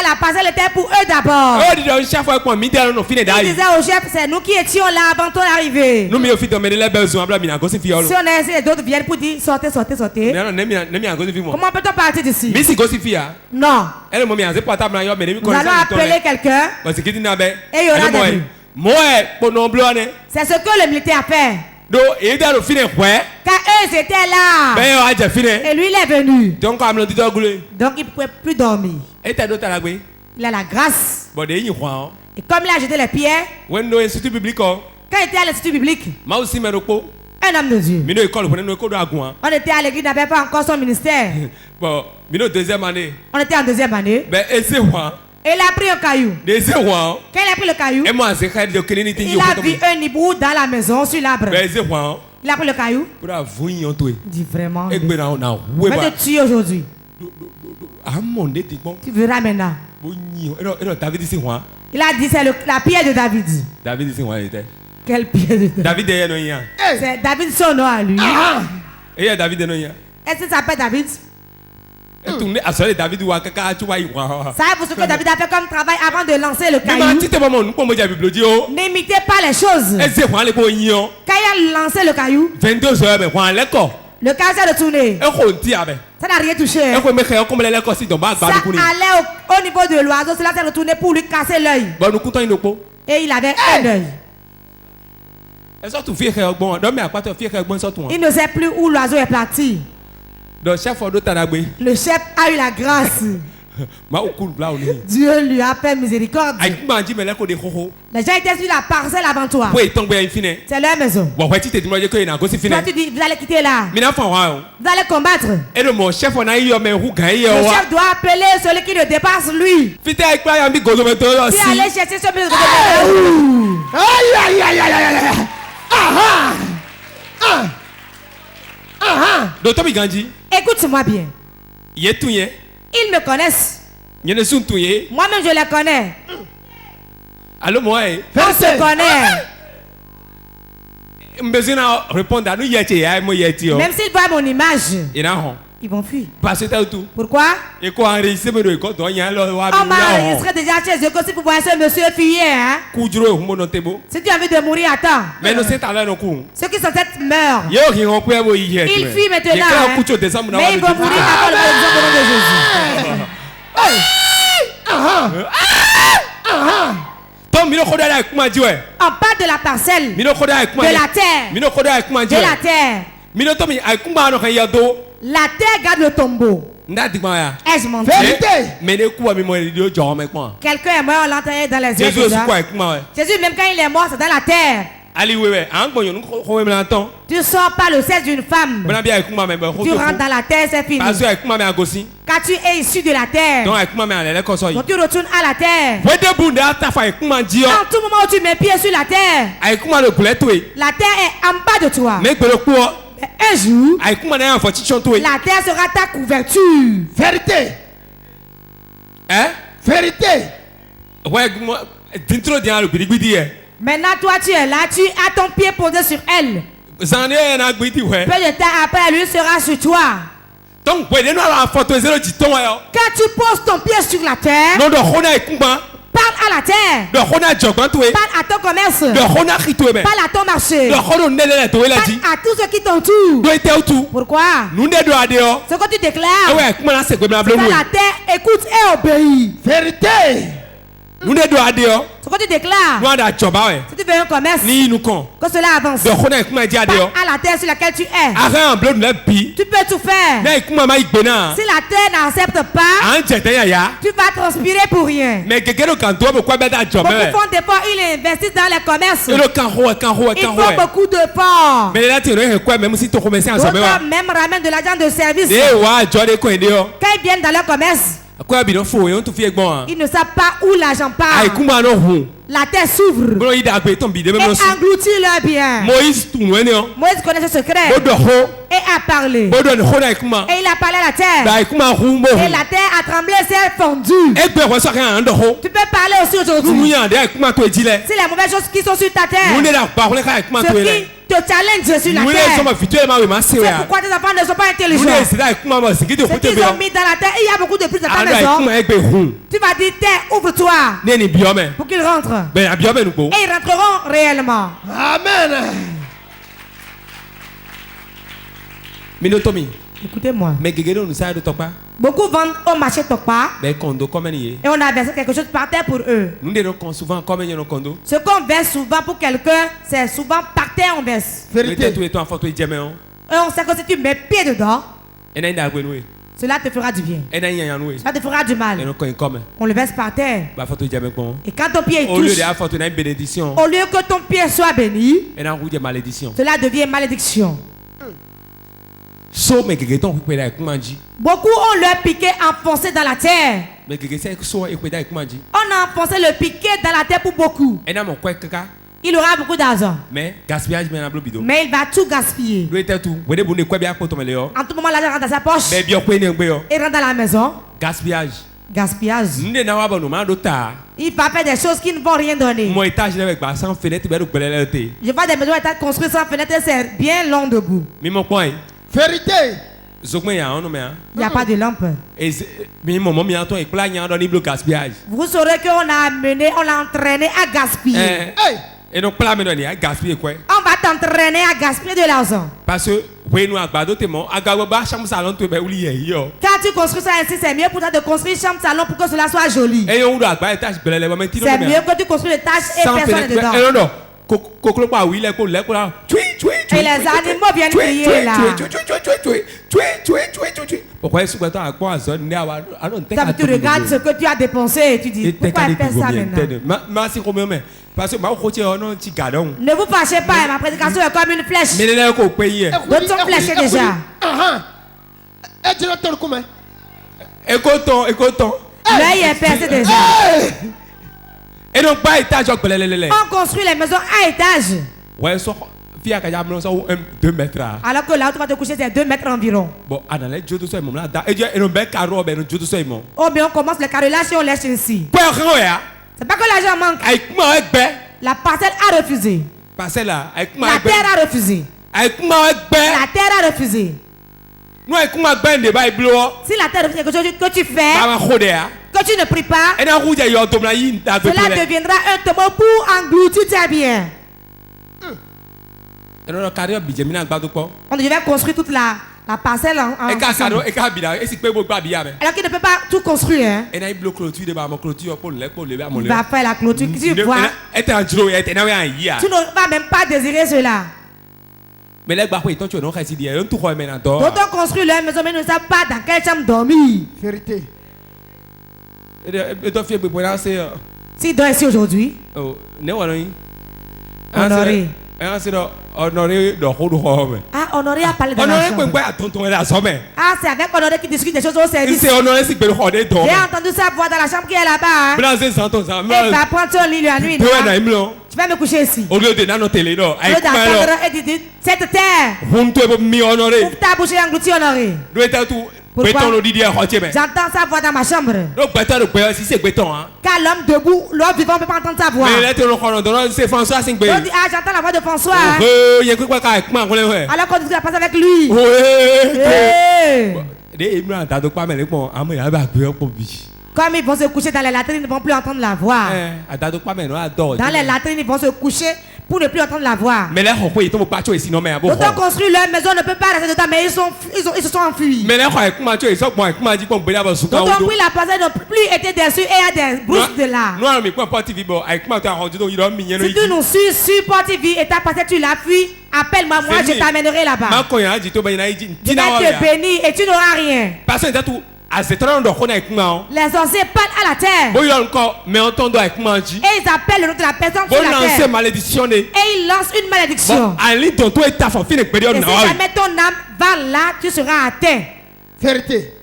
la parcelle était pour eux d'abord. Ils disaient au chef, c'est nous qui étions là avant ton arrivée. Si on a essayé, les autres viennent pour dire sortez. Comment peut-on partir d'ici? Non. Nous allons appeler quelqu'un et il y aura des bruits. C'est ce que le militaire a fait. Quand eux étaient là, et lui il est venu. Donc il ne pouvait plus dormir. Il a la grâce. Et comme il a jeté les pierres, quand il était à l'institut biblique, un homme de Dieu. On était à l'église, il n'avait pas encore son ministère. On était en deuxième année. Et il a pris un caillou. Quand il a pris le caillou, il a vu un hibou dans la maison sur l'arbre. Il a pris le caillou. Il dit vraiment. Je vais te tuer aujourd'hui. Tu verras maintenant. Il a dit c'est la pierre de David. Quelle pierre de David? C'est David son nom à lui. Est-ce que ça s'appelle David? Ça, pour ce que David a fait comme travail avant de lancer le caillou. N'imitez pas les choses. Quand il a lancé le caillou, le caillou s'est retourné. Ça n'a rien touché. Ça allait au niveau de l'oiseau. Cela s'est retourné pour lui casser l'œil. Et il avait un œil. Il ne sait plus où l'oiseau est parti. Le chef a eu la grâce. Dieu lui a fait miséricorde. Les gens étaient sur la parcelle avant toi. C'est leur maison. Toi tu dis, vous allez quitter là. Vous allez combattre. Le chef doit appeler celui qui le dépasse lui. Tu allez chercher ce monsieur. Aïe. Écoute-moi bien. Ils me connaissent. Moi-même je les connais. On se connaît. Même s'ils voient mon image, ils vont fuir. Pourquoi? On m'a enregistré déjà chez eux que si vous voyez ce monsieur fuyer, si tu as envie de mourir, attends. Ceux qui sont têtes meurent. Ils fuient maintenant. Mais ils vont mourir avant le nom de Jésus. On parle de la parcelle, de la terre, de la terre. La terre garde le tombeau. Est-ce mon Dieu? Quelqu'un est mort, on l'enterre dans les yeux. Jésus, même quand il est mort, c'est dans la terre. Tu sors pas le sexe d'une femme. Tu rentres dans la terre, c'est fini. Quand tu es issu de la terre, donc tu retournes à la terre. En tout moment où tu mets pied sur la terre est en bas de toi. Un jour, la terre sera ta couverture. Vérité. Hein? Vérité. Maintenant, toi, tu es là, tu as ton pied posé sur elle. Peu de temps après, lui sera sur toi. Quand tu poses ton pied sur la terre, parle à la terre. Parle à ton commerce. Parle à ton marché. Parle à tous ceux qui t'entourent. Pourquoi? Ce que tu déclares, c'est que la terre écoute et obéit. Vérité. Ce que tu déclares, si tu fais un commerce, que cela avance. Parle à la terre sur laquelle tu es. Tu peux tout faire. Si la terre n'accepte pas, tu vas transpirer pour rien. Beaucoup font des efforts, ils investissent dans les commerces. Ils font beaucoup d'efforts. D'autres même ramènent de l'argent de service. Quand ils viennent dans leur commerce, ils ne savent pas où l'argent part. La terre s'ouvre et engloutit leur bien. Moïse connaît ce secret et a parlé. Et il a parlé à la terre. Et la terre a tremblé, s'est fondue. Tu peux parler aussi aujourd'hui. Si les mauvaises choses qui sont sur ta terre, ceux qui te challenge sur la terre, c'est pourquoi tes enfants ne sont pas intelligents. Ce qu'ils ont mis dans la terre, il y a beaucoup de plus de ta maison. Tu vas dire terre, ouvre-toi pour qu'ils rentrent. Et ils rentreront réellement. Amen. Écoutez-moi. Beaucoup vendent au marché Tokpa. Et on a versé quelque chose par terre pour eux. Ce qu'on verse souvent pour quelqu'un, c'est souvent par terre on verse. Vérité. Et on sait que si tu mets pied dedans, cela te fera du bien. Ça te fera du mal. On le verse par terre. Et quand ton pied est touché, au lieu que ton pied soit béni, cela devient malédiction. Beaucoup ont leur piquet enfoncé dans la terre. On a enfoncé le piquet dans la terre pour beaucoup. Il aura beaucoup d'argent. Mais il va tout gaspiller. En tout moment, l'argent rentre dans sa poche. Il rentre dans la maison. Gaspillage. Il va faire des choses qui ne vont rien donner. Je vois des maisons construites sans fenêtre, c'est bien long debout. Vérité. Il n'y a pas de lampe. Vous saurez qu'on a amené, on l'a entraîné à gaspiller. On va t'entraîner à gaspiller de l'argent. Parce que quand tu construis ça ainsi, c'est mieux pour toi de construire une chambre salon pour que cela soit joli. C'est mieux que tu construis des tâches et personne dedans. Et les animaux viennent crier là. Quand tu regardes ce que tu as dépensé et tu dis pourquoi elle fait ça maintenant. Ne vous fâchez pas, ma prédication est comme une flèche. D'autres sont fléchés déjà. L'œil est percé déjà. On construit les maisons à étage. Alors que là où tu vas te coucher, c'est 2 mètres environ. Oh, mais on commence le carrelage et on laisse ici. C'est pas que l'argent manque. La parcelle a refusé. La terre a refusé. La terre a refusé. Si la terre refuse quelque chose que tu fais, que tu ne pries pas, cela deviendra un tombeau pour engloutir tes biens. On devait construire toute la parcelle en alors qu'il ne peut pas tout construire. Hein? Il va faire la clôture. Tu vois, tu ne vas même pas désirer cela. D'autres construisent leur maison mais ne savent pas dans quelle chambre dormir. Vérité. S'il dort ici aujourd'hui, honoré. Honoré Ah, Honoré a parlé dans la chambre. Ah, c'est avec Honoré qui discute des choses au service. J'ai entendu sa voix dans la chambre qui est là-bas. Elle va prendre son lit la nuit. Tu vas me coucher ici. Au lieu d'attendre et de dire, cette terre, ouvre ta bouche et engloutis Honoré. Pourquoi? J'entends sa voix dans ma chambre. Car l'homme debout, l'homme vivant ne peut pas entendre sa voix. On dit, ah, j'entends la voix de François. Alors qu'on discute la passe avec lui. Comme ils vont se coucher dans les latrines, ils ne vont plus entendre la voix. Dans les latrines, ils vont se coucher pour ne plus entendre la voix. D'autant construire leur maison ne peut pas rester dedans, mais ils se sont enfuis. D'autant pris la personne n'ont plus été déçus et a des brousses de là. Si tu nous suis sur Port-TV et ta passé, tu l'as fui, appelle-moi, moi je t'amènerai là-bas. Je vais te bénir et tu n'auras rien. Les sorciers parlent à la terre. Et ils appellent le nom de la personne sur la terre. Et ils lancent une malédiction. Et si jamais ton âme va là, tu seras atteint. Vérité.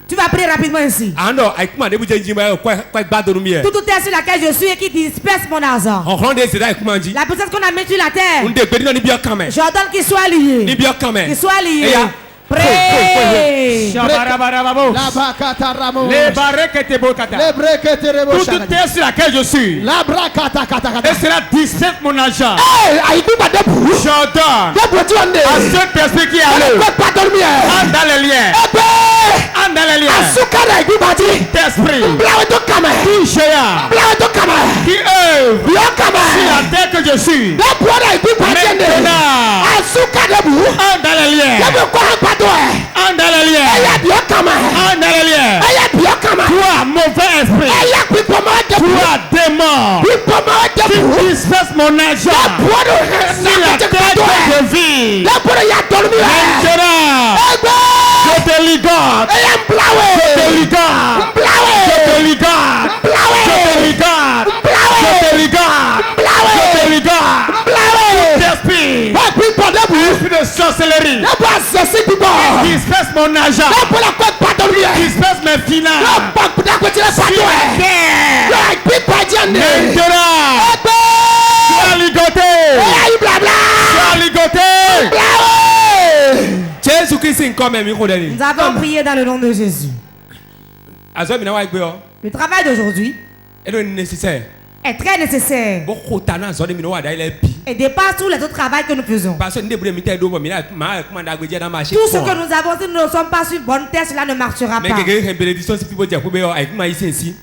Tu vas prier rapidement ici. Tout terre sur laquelle je suis et qui disperse mon argent. La personne qu'on a mis sur la terre, j'ordonne qu'il soit lié. Qu'il soit lié. Pray. Toute terre sur laquelle je suis. Et sera 17 mon argent. J'ordonne à cette personne qui est allée. Entre dans les liens. Entre dans les liens. D'esprit. Qui géant. Qui œuvre. Sur la terre que je suis. Maintenant. Entre dans les liens. En dans les liens. En dans les liens. Toi, mauvais esprit. Toi, démon. Qui disperse mon argent. Sur la terre que je vis. Maintenant. Je te ligote. Je te ligote. Je te ligote. Je te ligote. Je te ligote. Je te ligote. Esprit. Esprit de sorcellerie. Qui disperse mon argent. Qui disperse mes finances. Sur la terre. Maintenant. Tu as ligoté. Tu as ligoté. Nous avons prié dans le nom de Jésus. Le travail d'aujourd'hui est très nécessaire. Et dépasse tous les autres travaux que nous faisons. Tout ce que nous avons, si nous ne sommes pas sur une bonne terre, cela ne marchera pas.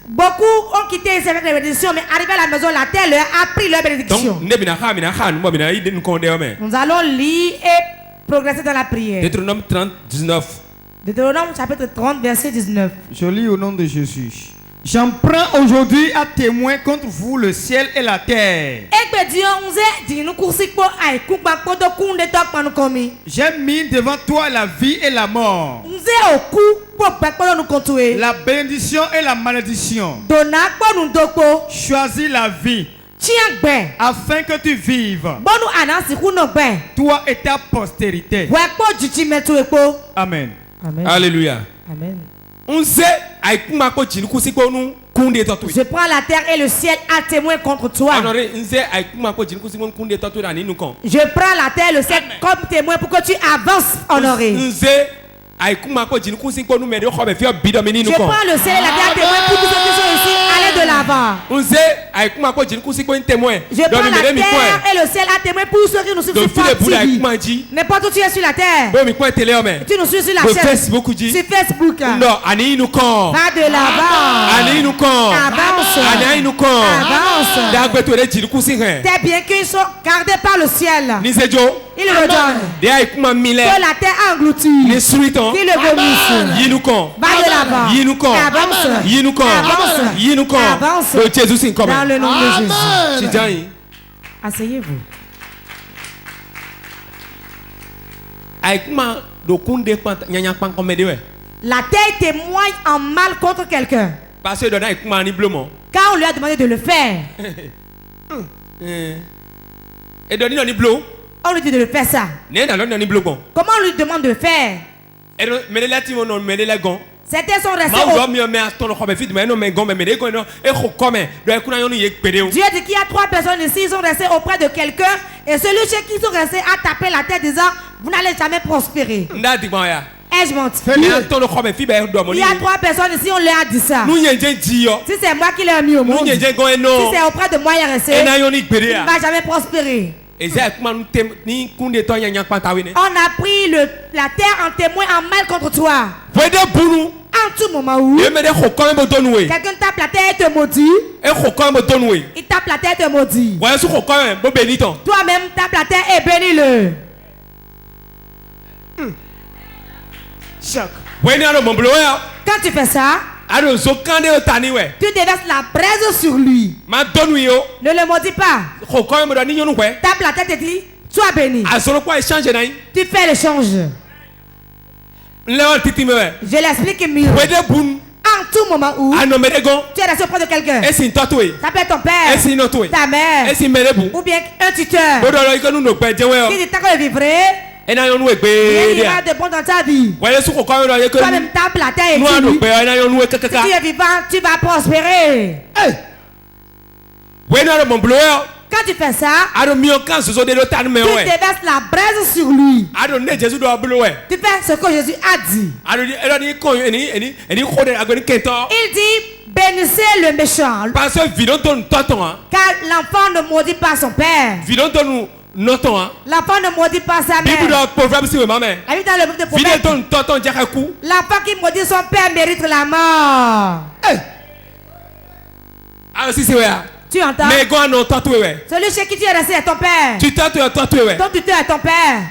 Beaucoup ont quitté cette bénédiction, mais arrivé à la maison, la terre leur a pris leur bénédiction. Nous allons lire et progresser dans la prière. Deutéronome 30, 19. Deutéronome chapitre 30, verset 19. Je lis au nom de Jésus. J'en prends aujourd'hui à témoin contre vous le ciel et la terre. J'ai mis devant toi la vie et la mort, la bénédiction et la malédiction. Choisis la vie afin que tu vives, toi et ta postérité. Amen. Amen. Alléluia. Amen. Je prends la terre et le ciel à témoin contre toi. Je prends la terre et le ciel comme témoin pour que tu avances, Honoré. Je prends le ciel et la terre témoin pour tous ceux qui sont ici, aller de l'avant. Je prends la terre et le ciel à témoin pour ceux qui nous suivent sur Port-TV. N'importe où tu es sur la terre, tu nous suis sur la chaîne, sur Facebook. Va de l'avant. Avance. Tes biens qu'ils sont gardés par le ciel, il le donne. Que la terre engloutit, qu'il le vomisse. Va de l'avant. Avance. Dans le nom de Jésus. Asseyez-vous. La terre témoigne en mal contre quelqu'un, car on lui a demandé de le faire. Et donne ni bleu. On lui dit de le faire ça. Comment on lui demande de faire? Certains sont restés Dieu dit qu'il y a 3 personnes ici, ils sont restés auprès de quelqu'un et celui chez qui ils sont restés a tapé la tête disant vous n'allez jamais prospérer. Ai-je menti? Il y a 3 personnes ici, on leur a dit ça. Si c'est moi qui l'ai mis au monde, si c'est auprès de moi il est resté, il ne va jamais prospérer. On a pris la terre en témoin en mal contre toi. En tout moment où quelqu'un tape la terre et te maudit, il tape la terre et te maudit. Toi-même tape la terre et bénis-le. Choc. Quand tu fais ça, tu déverses la braise sur lui. Ne le maudis pas. Tape la tête et dis sois béni. Tu fais l'échange. Je l'explique mieux. En tout moment où tu es resté auprès de quelqu'un, ça peut être ton père, ta mère, ou bien un tuteur qui dit tant que je vivrai, il y aura de bon dans ta vie. Toi-même tape la terre et dis si tu es vivant, tu vas prospérer. Quand tu fais ça, tu déverses la braise sur lui. Tu fais ce que Jésus a dit. Il dit bénissez le méchant. Car l'enfant ne maudit pas son père. L'enfant ne maudit pas sa mère. La Bible dans le livre de Proverbes, l'enfant qui maudit son père mérite la mort. Tu entends? Celui chez qui tu es resté est ton père. Ton tuteur est ton père.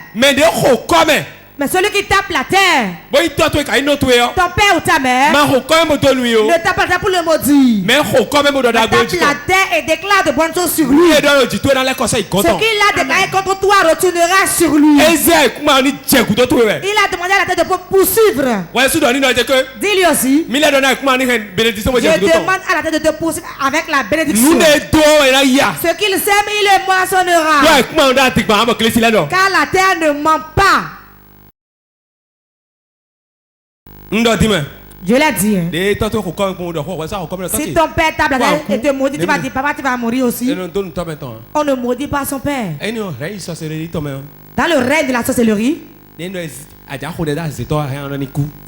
Mais celui qui tape la terre, ton père ou ta mère, ne tape pas pour le maudire. Tape la terre et déclare de bonnes choses sur lui. Ce qu'il a déclaré contre toi retournera sur lui. Il a demandé à la terre de poursuivre. Dis-lui aussi. Je demande à la terre de te poursuivre avec la bénédiction. Ce qu'il sème, il le moissonnera. Car la terre ne ment pas. Je l'ai dit. Hein. Si ton père tape la terre et te maudit, tu vas dire papa, tu vas mourir aussi. On ne maudit pas son père. Dans le règne de la sorcellerie, si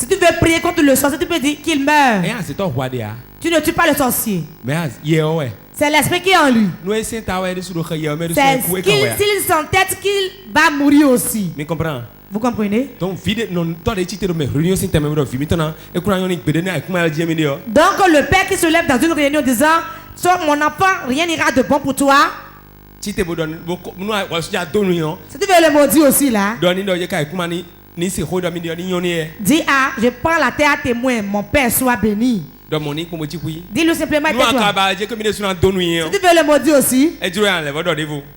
tu veux prier contre le sorcier, tu peux dire qu'il meurt. Tu ne tues pas le sorcier. C'est l'esprit qui est en lui. C'est s'il s'entête qu'il va mourir aussi. Vous comprenez? Donc le père qui se lève dans une réunion disant mon enfant, rien n'ira de bon pour toi. Si tu veux le maudire aussi là, dis je prends la terre à témoin, mon père soit béni. Dis-le simplement. Si tu veux le maudire aussi,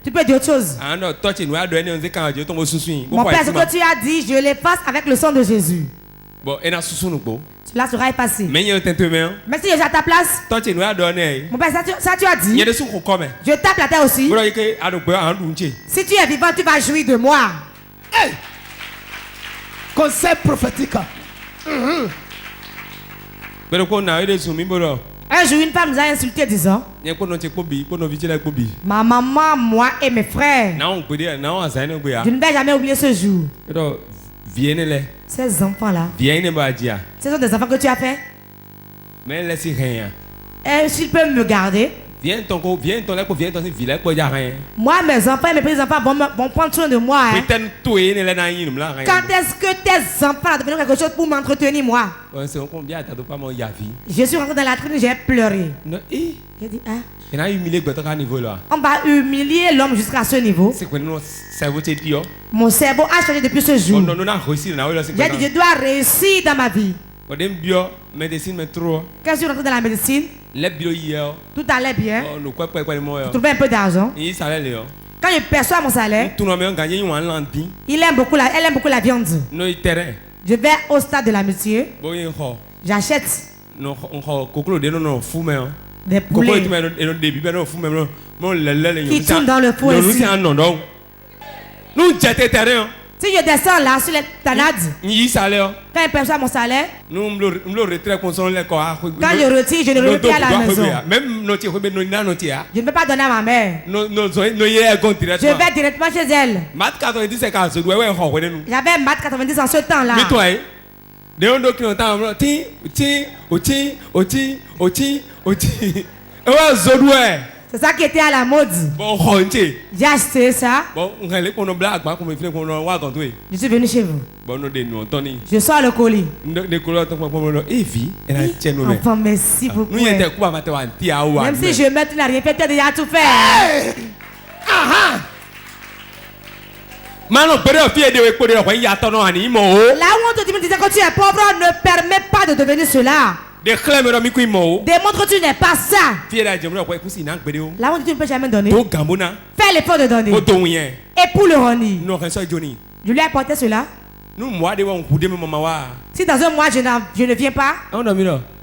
tu peux dire autre chose. Mon père, ce que tu as dit, je l'efface avec le sang de Jésus. Cela sera effacé. Mais si je suis à ta place, mon père, ça tu as dit, je tape la terre aussi. Si tu es vivant, tu vas jouir de moi. Hey! Concept prophétique. Un jour, une femme nous a insulté disant ma maman, moi et mes frères. Je ne vais jamais oublier ce jour. Ces enfants-là, ce sont des enfants que tu as fait. Et s'ils peuvent me garder, moi, mes enfants et mes petits-enfants vont prendre soin de moi. Hein. Quand est-ce que tes enfants ont devenu quelque chose pour m'entretenir, moi? Je suis rentré dans la tribune, j'ai pleuré. J'ai dit, hein? On va humilier l'homme jusqu'à ce niveau. Mon cerveau a changé depuis ce jour. J'ai dit, je dois réussir dans ma vie. Quand je suis rentré dans la médecine, tout allait bien. Je trouvais un peu d'argent. Quand je perçois mon salaire, elle aime beaucoup la viande. Je vais au stade de l'amitié. J'achète des poulets. qui tourne dans le feu ici. Si je descends là sur les tanades, quand il perçoit mon salaire, quand je retire, je ne remets plus à la maison. Je ne peux pas donner à ma mère. Je vais directement chez elle. J'avais maths 90 en ce temps-là. C'est ça qui était à la mode. J'ai acheté ça. Je suis venu chez vous. Je sors le colis. Enfin, merci beaucoup. Même si je mets, tu n'as rien fait, tu as déjà tout fait. Là où on te disait que tu es pauvre, ne permet pas de devenir cela. Démontre que tu n'es pas ça. Là où tu ne peux jamais donner. Fais l'effort de donner. Et pour le Roni, je lui ai apporté cela. Si dans un mois je ne viens pas, il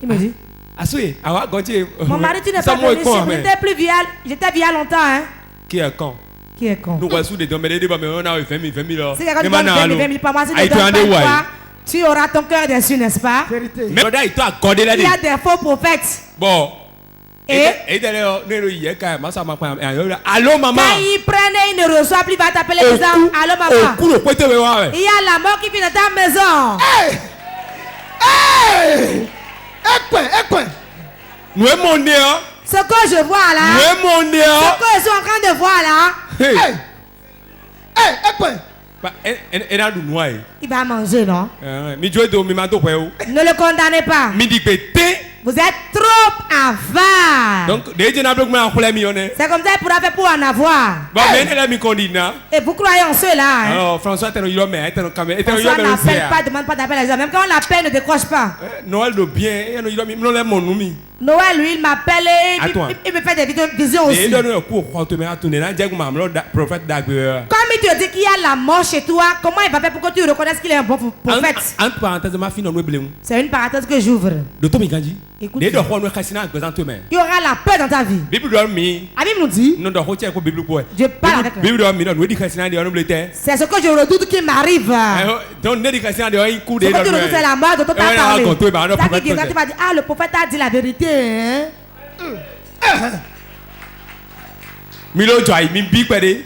me dit, mon mari, tu n'es pas venu chez moi. J'étais vieux longtemps. Hein? Qui est con? Qui est con? C'est quelqu'un qui donne 20 000 par mois, si tu donnes pas, tu auras ton cœur déçu, n'est-ce pas? Il y a des faux prophètes. Bon. Et allô maman. Quand il prenne, il ne reçoit plus, il va t'appeler les gens. Allô maman. Il y a la mort qui vient dans ta maison. Ce que je vois là. Ce que je suis en train de voir là. Il va manger, non? Ne le condamnez pas. Vous êtes trop avare. Donc, c'est comme ça qu'il pourra faire pour en avoir. Et vous croyez en cela? Alors, François n'appelle pas, demande pas d'appel à les gens. Même quand on l'appelle, ne décroche pas. Noël de bien, Noël, lui, il m'appelle et il me fait des visions aussi. Comme il te dit qu'il y a la mort chez toi, comment il va faire pour que tu reconnaisses qu'il est un bon prophète? C'est une parenthèse que j'ouvre. Écoute, il y aura la paix dans ta vie. La Bible nous dit, je parle avec elle. C'est ce que je redoute qui m'arrive. Ce que tu redoutes, c'est la mort dont on t'a parlé. Tu vas dire, ah, le prophète a dit la vérité.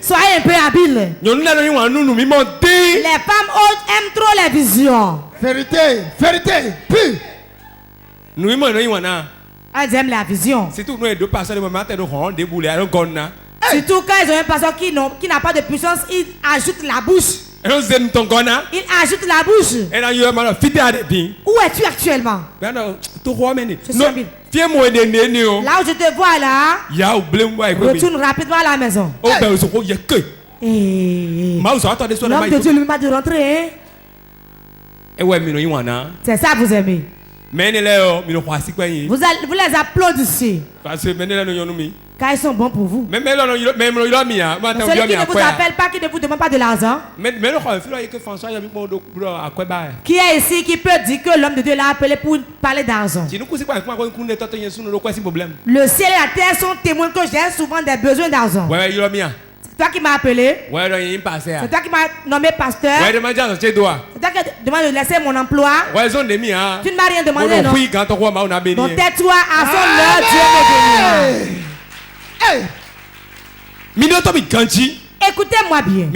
Soyez un peu habile. Les femmes hautes aiment trop les visions. Vérité, puis. Elles aiment la vision. Surtout quand ils ont un pasteur qui n'a pas de puissance, il ajoute la bouche. Il ajoute la bouche. Où es-tu actuellement? Je suis habile. Là où je te vois là, retourne rapidement à la maison. L'homme de Dieu lui m'a dit de rentrer. C'est ça vous aimez. Vous les applaudissez. Car ils sont bons pour vous. Celui qui ne vous appelle pas, qui ne vous demande pas de l'argent. Qui est ici qui peut dire que l'homme de Dieu l'a appelé pour parler d'argent? Le ciel et la terre sont témoins que j'ai souvent des besoins d'argent. C'est toi qui m'as appelé. C'est toi qui m'as nommé pasteur. C'est toi qui demande de laisser mon emploi. Tu ne m'as rien demandé, non? Donc tais-toi, à son heure, Dieu me bénira. Écoutez-moi bien.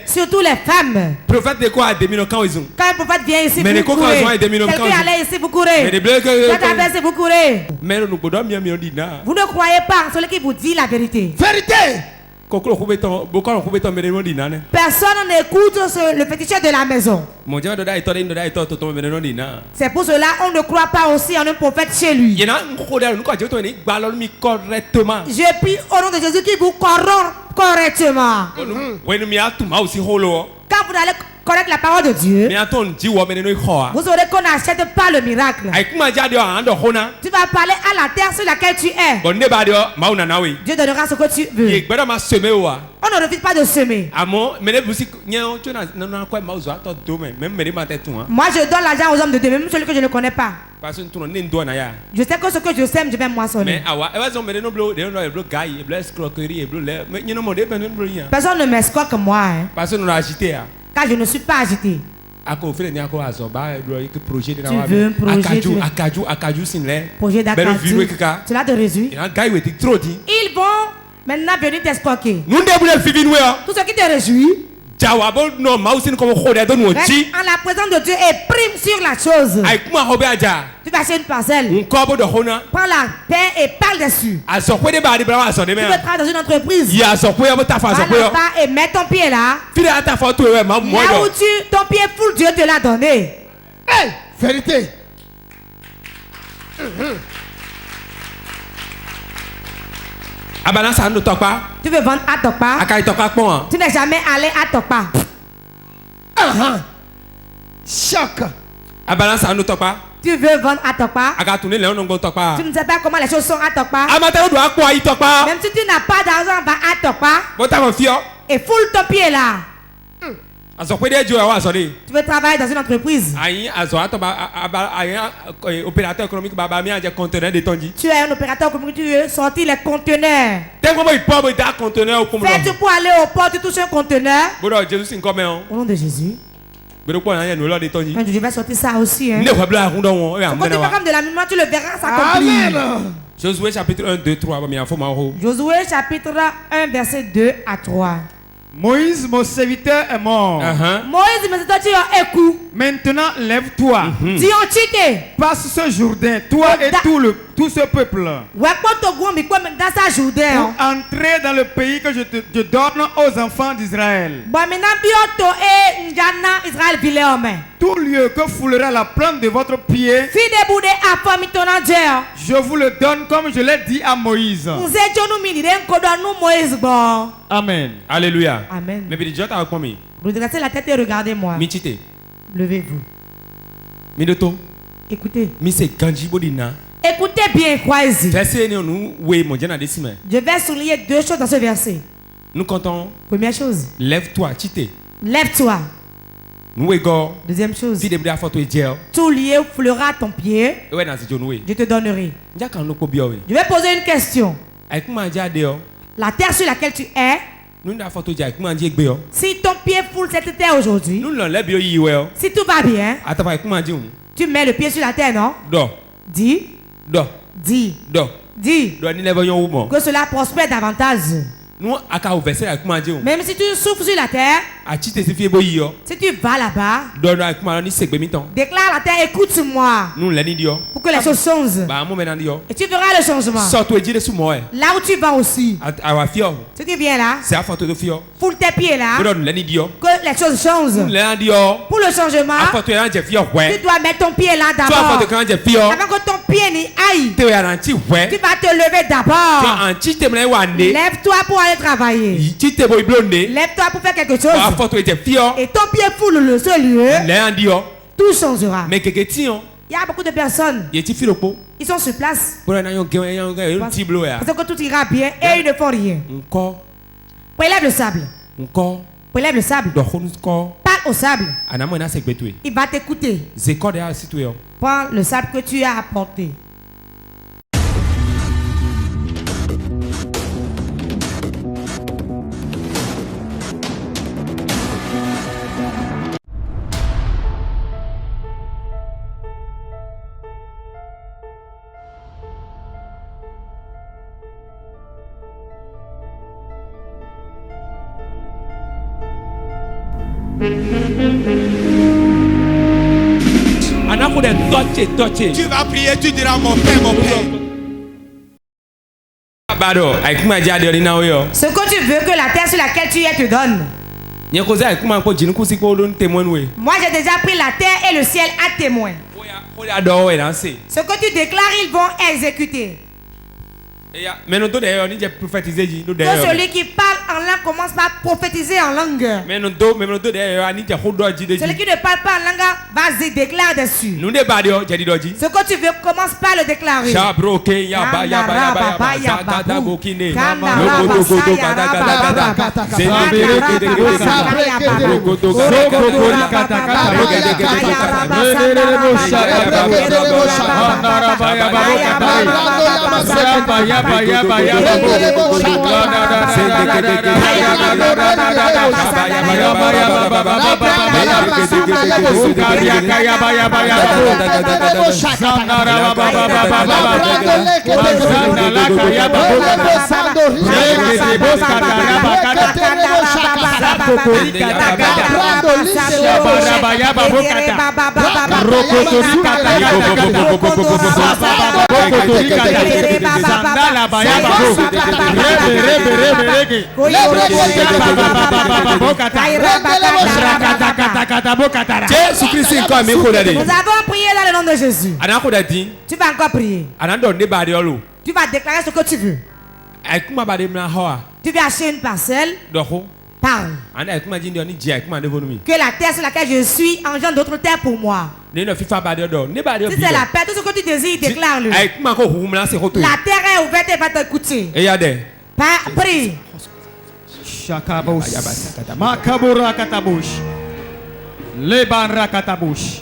Surtout les femmes. Quand un prophète vient ici, vous courez. Quelqu'un allait ici, vous courez. Quelqu'un allait ici, vous courez. Vous ne croyez pas en celui qui vous dit la vérité. Vérité. Personne n'écoute le féticheur de la maison. C'est pour cela qu'on ne croit pas aussi en un prophète chez lui. Je prie au nom de Jésus qui vous corrompt correctement. Quand vous allez connaître la parole de Dieu, vous saurez qu'on n'achète pas le miracle. Tu vas parler à la terre sur laquelle tu es. Dieu donnera ce que tu veux. On ne refuse pas de semer. Moi, je donne l'argent aux hommes de Dieu, même celui que je ne connais pas. Je sais que ce que je sème, je vais moissonner. Personne ne m'escroque que moi. Hein. Car je ne suis pas agité. Tu veux un projet d'Acadou. Cela te réjouit. Ils vont maintenant venir t'escroquer. Tout ce qui te réjouit, reste en la présence de Dieu et prime sur la chose. Tu vas acheter une parcelle, prends la paix et parle dessus. Tu veux travailler dans une entreprise, prends là-bas et mets ton pied là. Là où ton pied foule, Dieu te l'a donné. Hey, vérité. Tu veux vendre à Tokpa? Tu n'es jamais allé à Tokpa. Choc. Tu veux vendre à Tokpa? Tu ne sais pas comment les choses sont à Tokpa. Même si tu n'as pas d'argent, va à Tokpa et foule ton pied là. Tu veux travailler dans une entreprise. Tu es un opérateur économique, tu veux sortir les conteneurs. Fais-tu pour aller au port, tu touches un conteneur. Au nom de Jésus. Je vais sortir ça aussi. Hein. Quand tu vas comme de la mémoire, tu le verras s'accomplir. Josué chapitre 1, 2, 3. Josué chapitre 1, verset 2 à 3. Moïse, mon serviteur, est mort. Moïse, mon serviteur, tu as écouté. Maintenant, lève-toi. Passe ce Jourdain, toi et tout ce peuple. Pour entrer dans le pays que je donne aux enfants d'Israël. Tout lieu que foulera la plante de votre pied, je vous le donne comme je l'ai dit à Moïse. Amen. Alléluia. Amen. Redressez la tête et regardez-moi. Levez-vous. Écoutez. Écoutez bien, croyez-y. Je vais souligner deux choses dans ce verset. Nous comptons. Première chose. Lève-toi. Lève-toi. Deuxième chose. Tout lieu foulera ton pied. Je te donnerai. Je vais poser une question. La terre sur laquelle tu es, si ton pied foule cette terre aujourd'hui, si tout va bien, tu mets le pied sur la terre, non? Dis. Dis. Que cela prospère davantage. Même si tu souffres sur la terre, si tu vas là-bas, déclare la terre, écoute-moi, pour que les choses changent. Et tu verras le changement. Là où tu vas aussi, si tu viens là, foule tes pieds là, que les choses changent. Pour le changement, tu dois mettre ton pied là d'abord. Avant que ton pied n'y aille, tu vas te lever d'abord. Lève-toi pour aller travailler. Lève-toi pour faire quelque chose. Et ton pied foule ce lieu, tout changera. Il y a beaucoup de personnes, ils sont sur place parce que tout ira bien et ils ne font rien. Prélève le sable. Prélève le sable. Parle au sable. Il va t'écouter. Prends le sable que tu as apporté. Tu vas prier, tu diras mon père, mon père. Ce que tu veux que la terre sur laquelle tu es te donne. Moi j'ai déjà pris la terre et le ciel à témoin. Ce que tu déclares, ils vont exécuter. Que celui qui parle en langue commence par prophétiser en langue. Celui qui ne parle pas en langue, vas-y, déclare dessus. Ce que tu veux, commence par le déclarer. Jésus-Christ, nous avons prié dans le nom de Jésus. Tu vas encore prier. Tu vas déclarer ce que tu veux. Tu vas acheter une parcelle. Parle. Que la terre sur laquelle je suis engendre d'autres terres pour moi. Si c'est la paix, tout ce que tu désires, déclare-le. La terre est ouverte et va t'écouter. Prie. Shakabos. Makabura katabush. Lebanra katabush.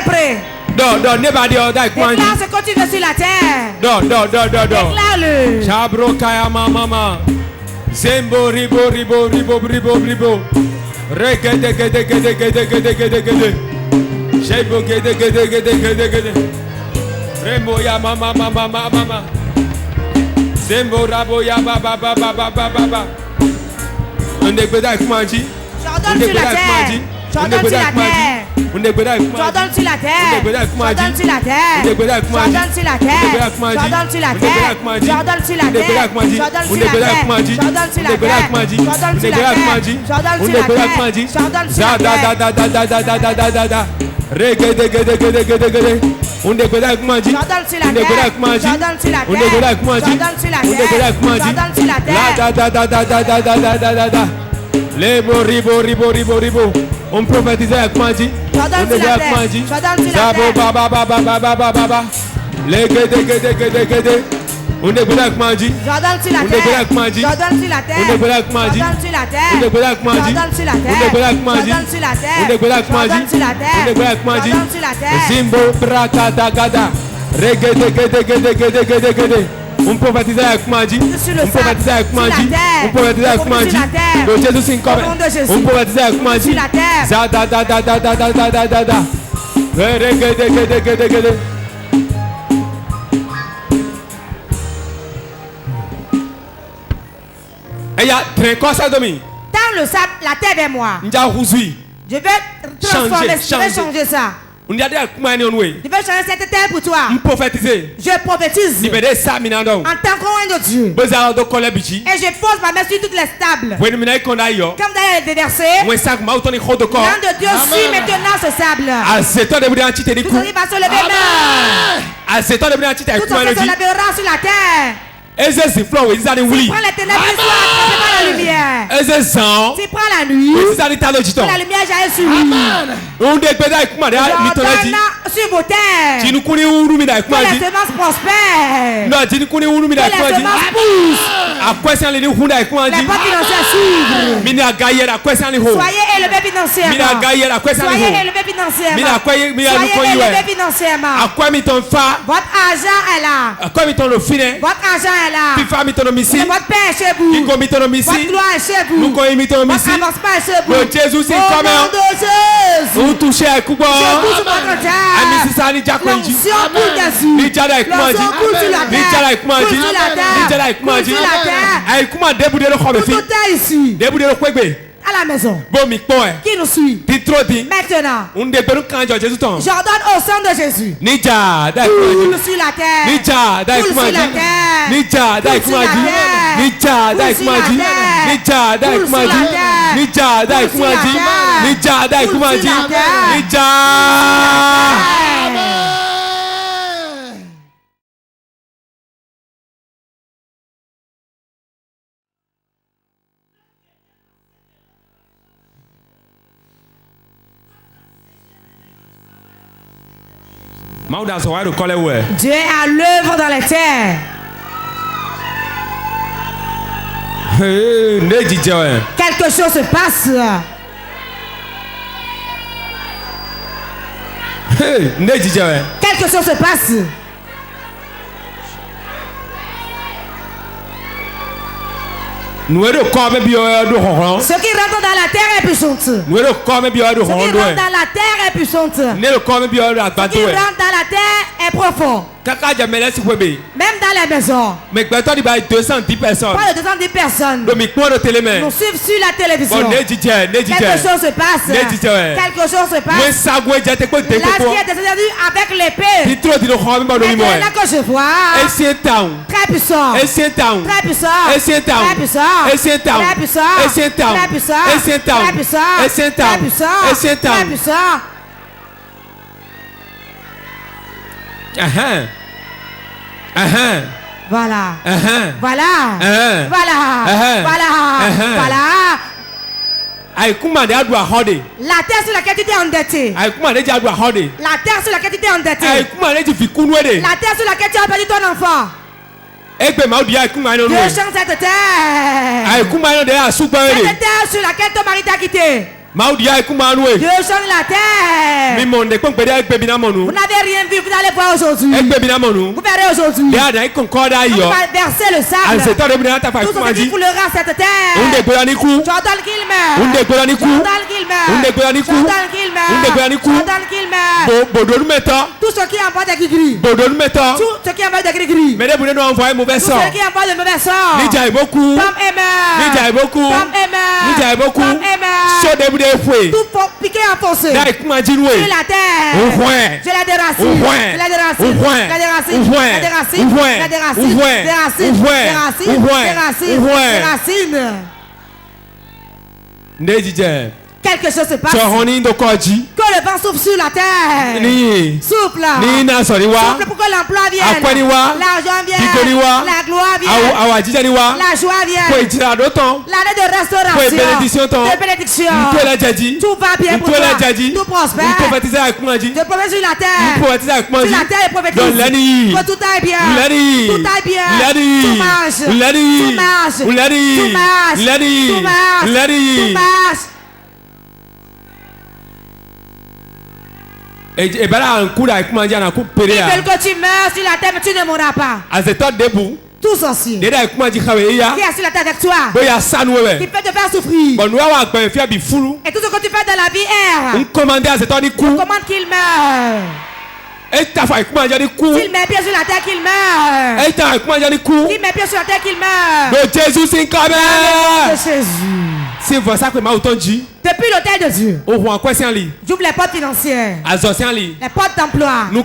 Prêt. Déclare ce que tu veux sur la terre. Déclare-le. Chabro kaya mama. Zembo ribo. Regede. Shebo gede. Remo ya mama. Zembo rabo ya baba. On déclare avec moi dit. J'ordonne sur la terre. J'ordonne sur la terre. J'ordonne sur la terre. J'ordonne sur la terre. J'ordonne sur la terre. J'ordonne sur la terre. J'ordonne sur la terre. J'ordonne sur la terre. J'ordonne sur la terre. J'ordonne sur la terre. J'ordonne sur la terre. J'ordonne sur la terre. Regede. On déclare avec moi dit. J'ordonne sur la terre. J'ordonne sur la terre. J'ordonne sur la terre. J'ordonne sur la terre. Lebo ribo. On prophétise avec moi dit. J'ordonne sur la terre. J'ordonne sur la terre. Baba. Legede. On déclare avec moi dit. J'ordonne sur la terre. J'ordonne sur la terre. On déclare avec moi dit. J'ordonne sur la terre. On déclare avec moi dit. J'ordonne sur la terre. On déclare avec moi dit. J'ordonne sur la terre. On déclare avec moi dit. J'ordonne sur la terre. On déclare avec moi dit. J'ordonne sur la terre. Zimbo brakata gada. Regede. On prophétise avec moi dit. On prophétise avec moi dit. On prophétise avec moi dit. Le Jésus s'est comme. On prophétise avec moi dit. Da. Regede. Dans le sable, la terre vers moi. Je vais transformer, changer ça. Il veut changer cette terre pour toi. Je prophétise. En tant qu'homme de Dieu. Et je force ma main sur toutes les stables. Comme d'ailleurs déversé. L'un de Dieu suit maintenant ce sable. Tout ce qui va se lever maintenant. Tout ce qui se lèvera sur la terre. Tu prends les ténèbres, tu sois attrapé par la lumière. Tu prends la nuit, la lumière jaillit sur lui. J'ordonne sur vos terres que les semences prospèrent, que les semences poussent, les portes financières s'ouvrent. Soyez élevés financièrement. Soyez élevés financièrement. Soyez élevés financièrement. Votre argent est là. Votre argent est là. Votre paix est chez vous. Votre gloire est chez vous. Votre avancement est chez vous. Jésus, c'est comme un vous touchez à Kuba. Je touche votre terre. L'onction coule dessus. L'onction coule sur la terre. Coule sur la terre. Coule sur la terre. Tout est ici. À la maison. Qui nous suit? Maintenant. J'ordonne au sang de Jésus. Coule sur la terre. Coule sur la terre. Coule sur la terre. Coule sur la terre. Coule sur la terre. Coule sur la terre. Dieu est à l'œuvre dans les terres. Quelque chose se passe. Quelque chose se passe. Ce qui rentre dans la terre est puissante. Ce qui rentre dans la terre est puissante. Ce qui rentre dans la terre est profond. Même dans les maisons. Pas de 210 personnes. Nous suivons sur la télévision. Quelque chose se passe. Quelque chose se passe. Là, qui est descendu avec l'épée. Maintenant que je vois. Très puissant. Très puissant. Très puissant. Très puissant. Très puissant. Très puissant. Très puissant. Voilà. Voilà. Voilà. Voilà. Voilà. La terre sur laquelle tu t'es endetté. La terre sur laquelle tu t'es endetté. La terre sur laquelle tu as perdu ton enfant. Dieu change cette terre. Cette terre sur laquelle ton mari t'a quitté. Dieu change la terre. Vous n'avez rien vu, vous allez voir aujourd'hui. Vous verrez aujourd'hui. Vous allez verser le sable. Tout ce qui foulera cette terre. J'ordonne qu'il meurt. J'ordonne qu'il meurt. Tout ce qui envoie des gris-gris. Tout ce qui envoie des gris-gris. Tout ce qui envoie de mauvais sorts. Femme aimeur. Tout piqué enfoncé. Sur la terre. Je la déracine. Quelque chose se passe. Que le vent souffle sur la terre. Souffle. Souffle pour que l'emploi vienne. L'argent vienne. La gloire vienne. La joie vienne. L'année de restauration. De bénédiction. Tout va bien pour toi. Tout prospère. Je prophétise sur la terre. Sur la terre, je prophétise. Que tout aille bien. Tout aille bien. Tout marche. Tout marche. Tout marche. Tout marche. Ils veulent que tu meurs sur la terre, mais tu ne mourras pas. Tout sorcier qui est sur la terre avec toi, qui peut te faire souffrir. Et tout ce que tu fais dans la vie on commande qu'il meure. S'il met pied sur la terre, qu'il meure. S'il met pied sur la terre, qu'il meurt. De Jésus. C'est pour ça que m'a autant dit. Depuis l'hôtel de Dieu. J'ouvre les portes financières. Les portes d'emploi. Les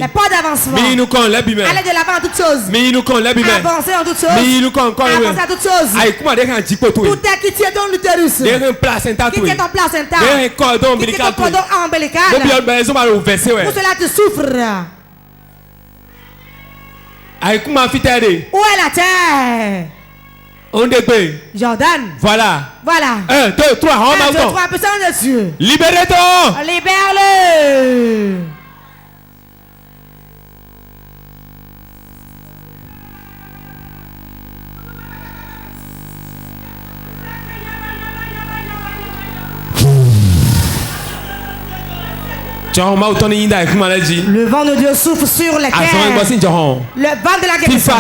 portes d'avancement. Aller de l'avant en toutes choses. Avancer en toutes choses. Avancer en toutes choses. Tout est qui tient ton utérus. Qui tient ton placenta. Qui tient ton cordon ombilical. Pour cela tu souffres. Où est la terre? Jordan. Voilà. 1, 2, 3. 1, 2, 3. Puissance de Dieu. Libère-le. Libère-le. Le vent de Dieu souffle sur les terres. Le vent de la guérison.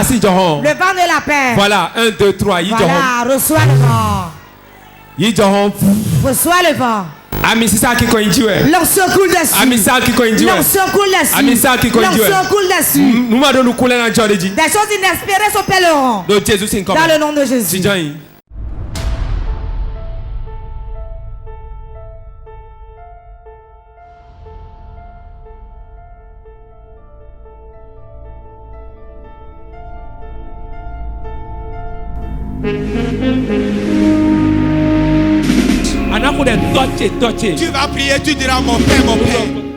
Le vent de la paix. Voilà, 1, 2, 3. Voilà, reçois le vent. Reçois le vent. L'onction coule dessus. L'onction coule dessus. Des choses inespérées s'opéreront. Dans le nom de Jésus. Tu vas prier, tu diras mon Père, mon Père.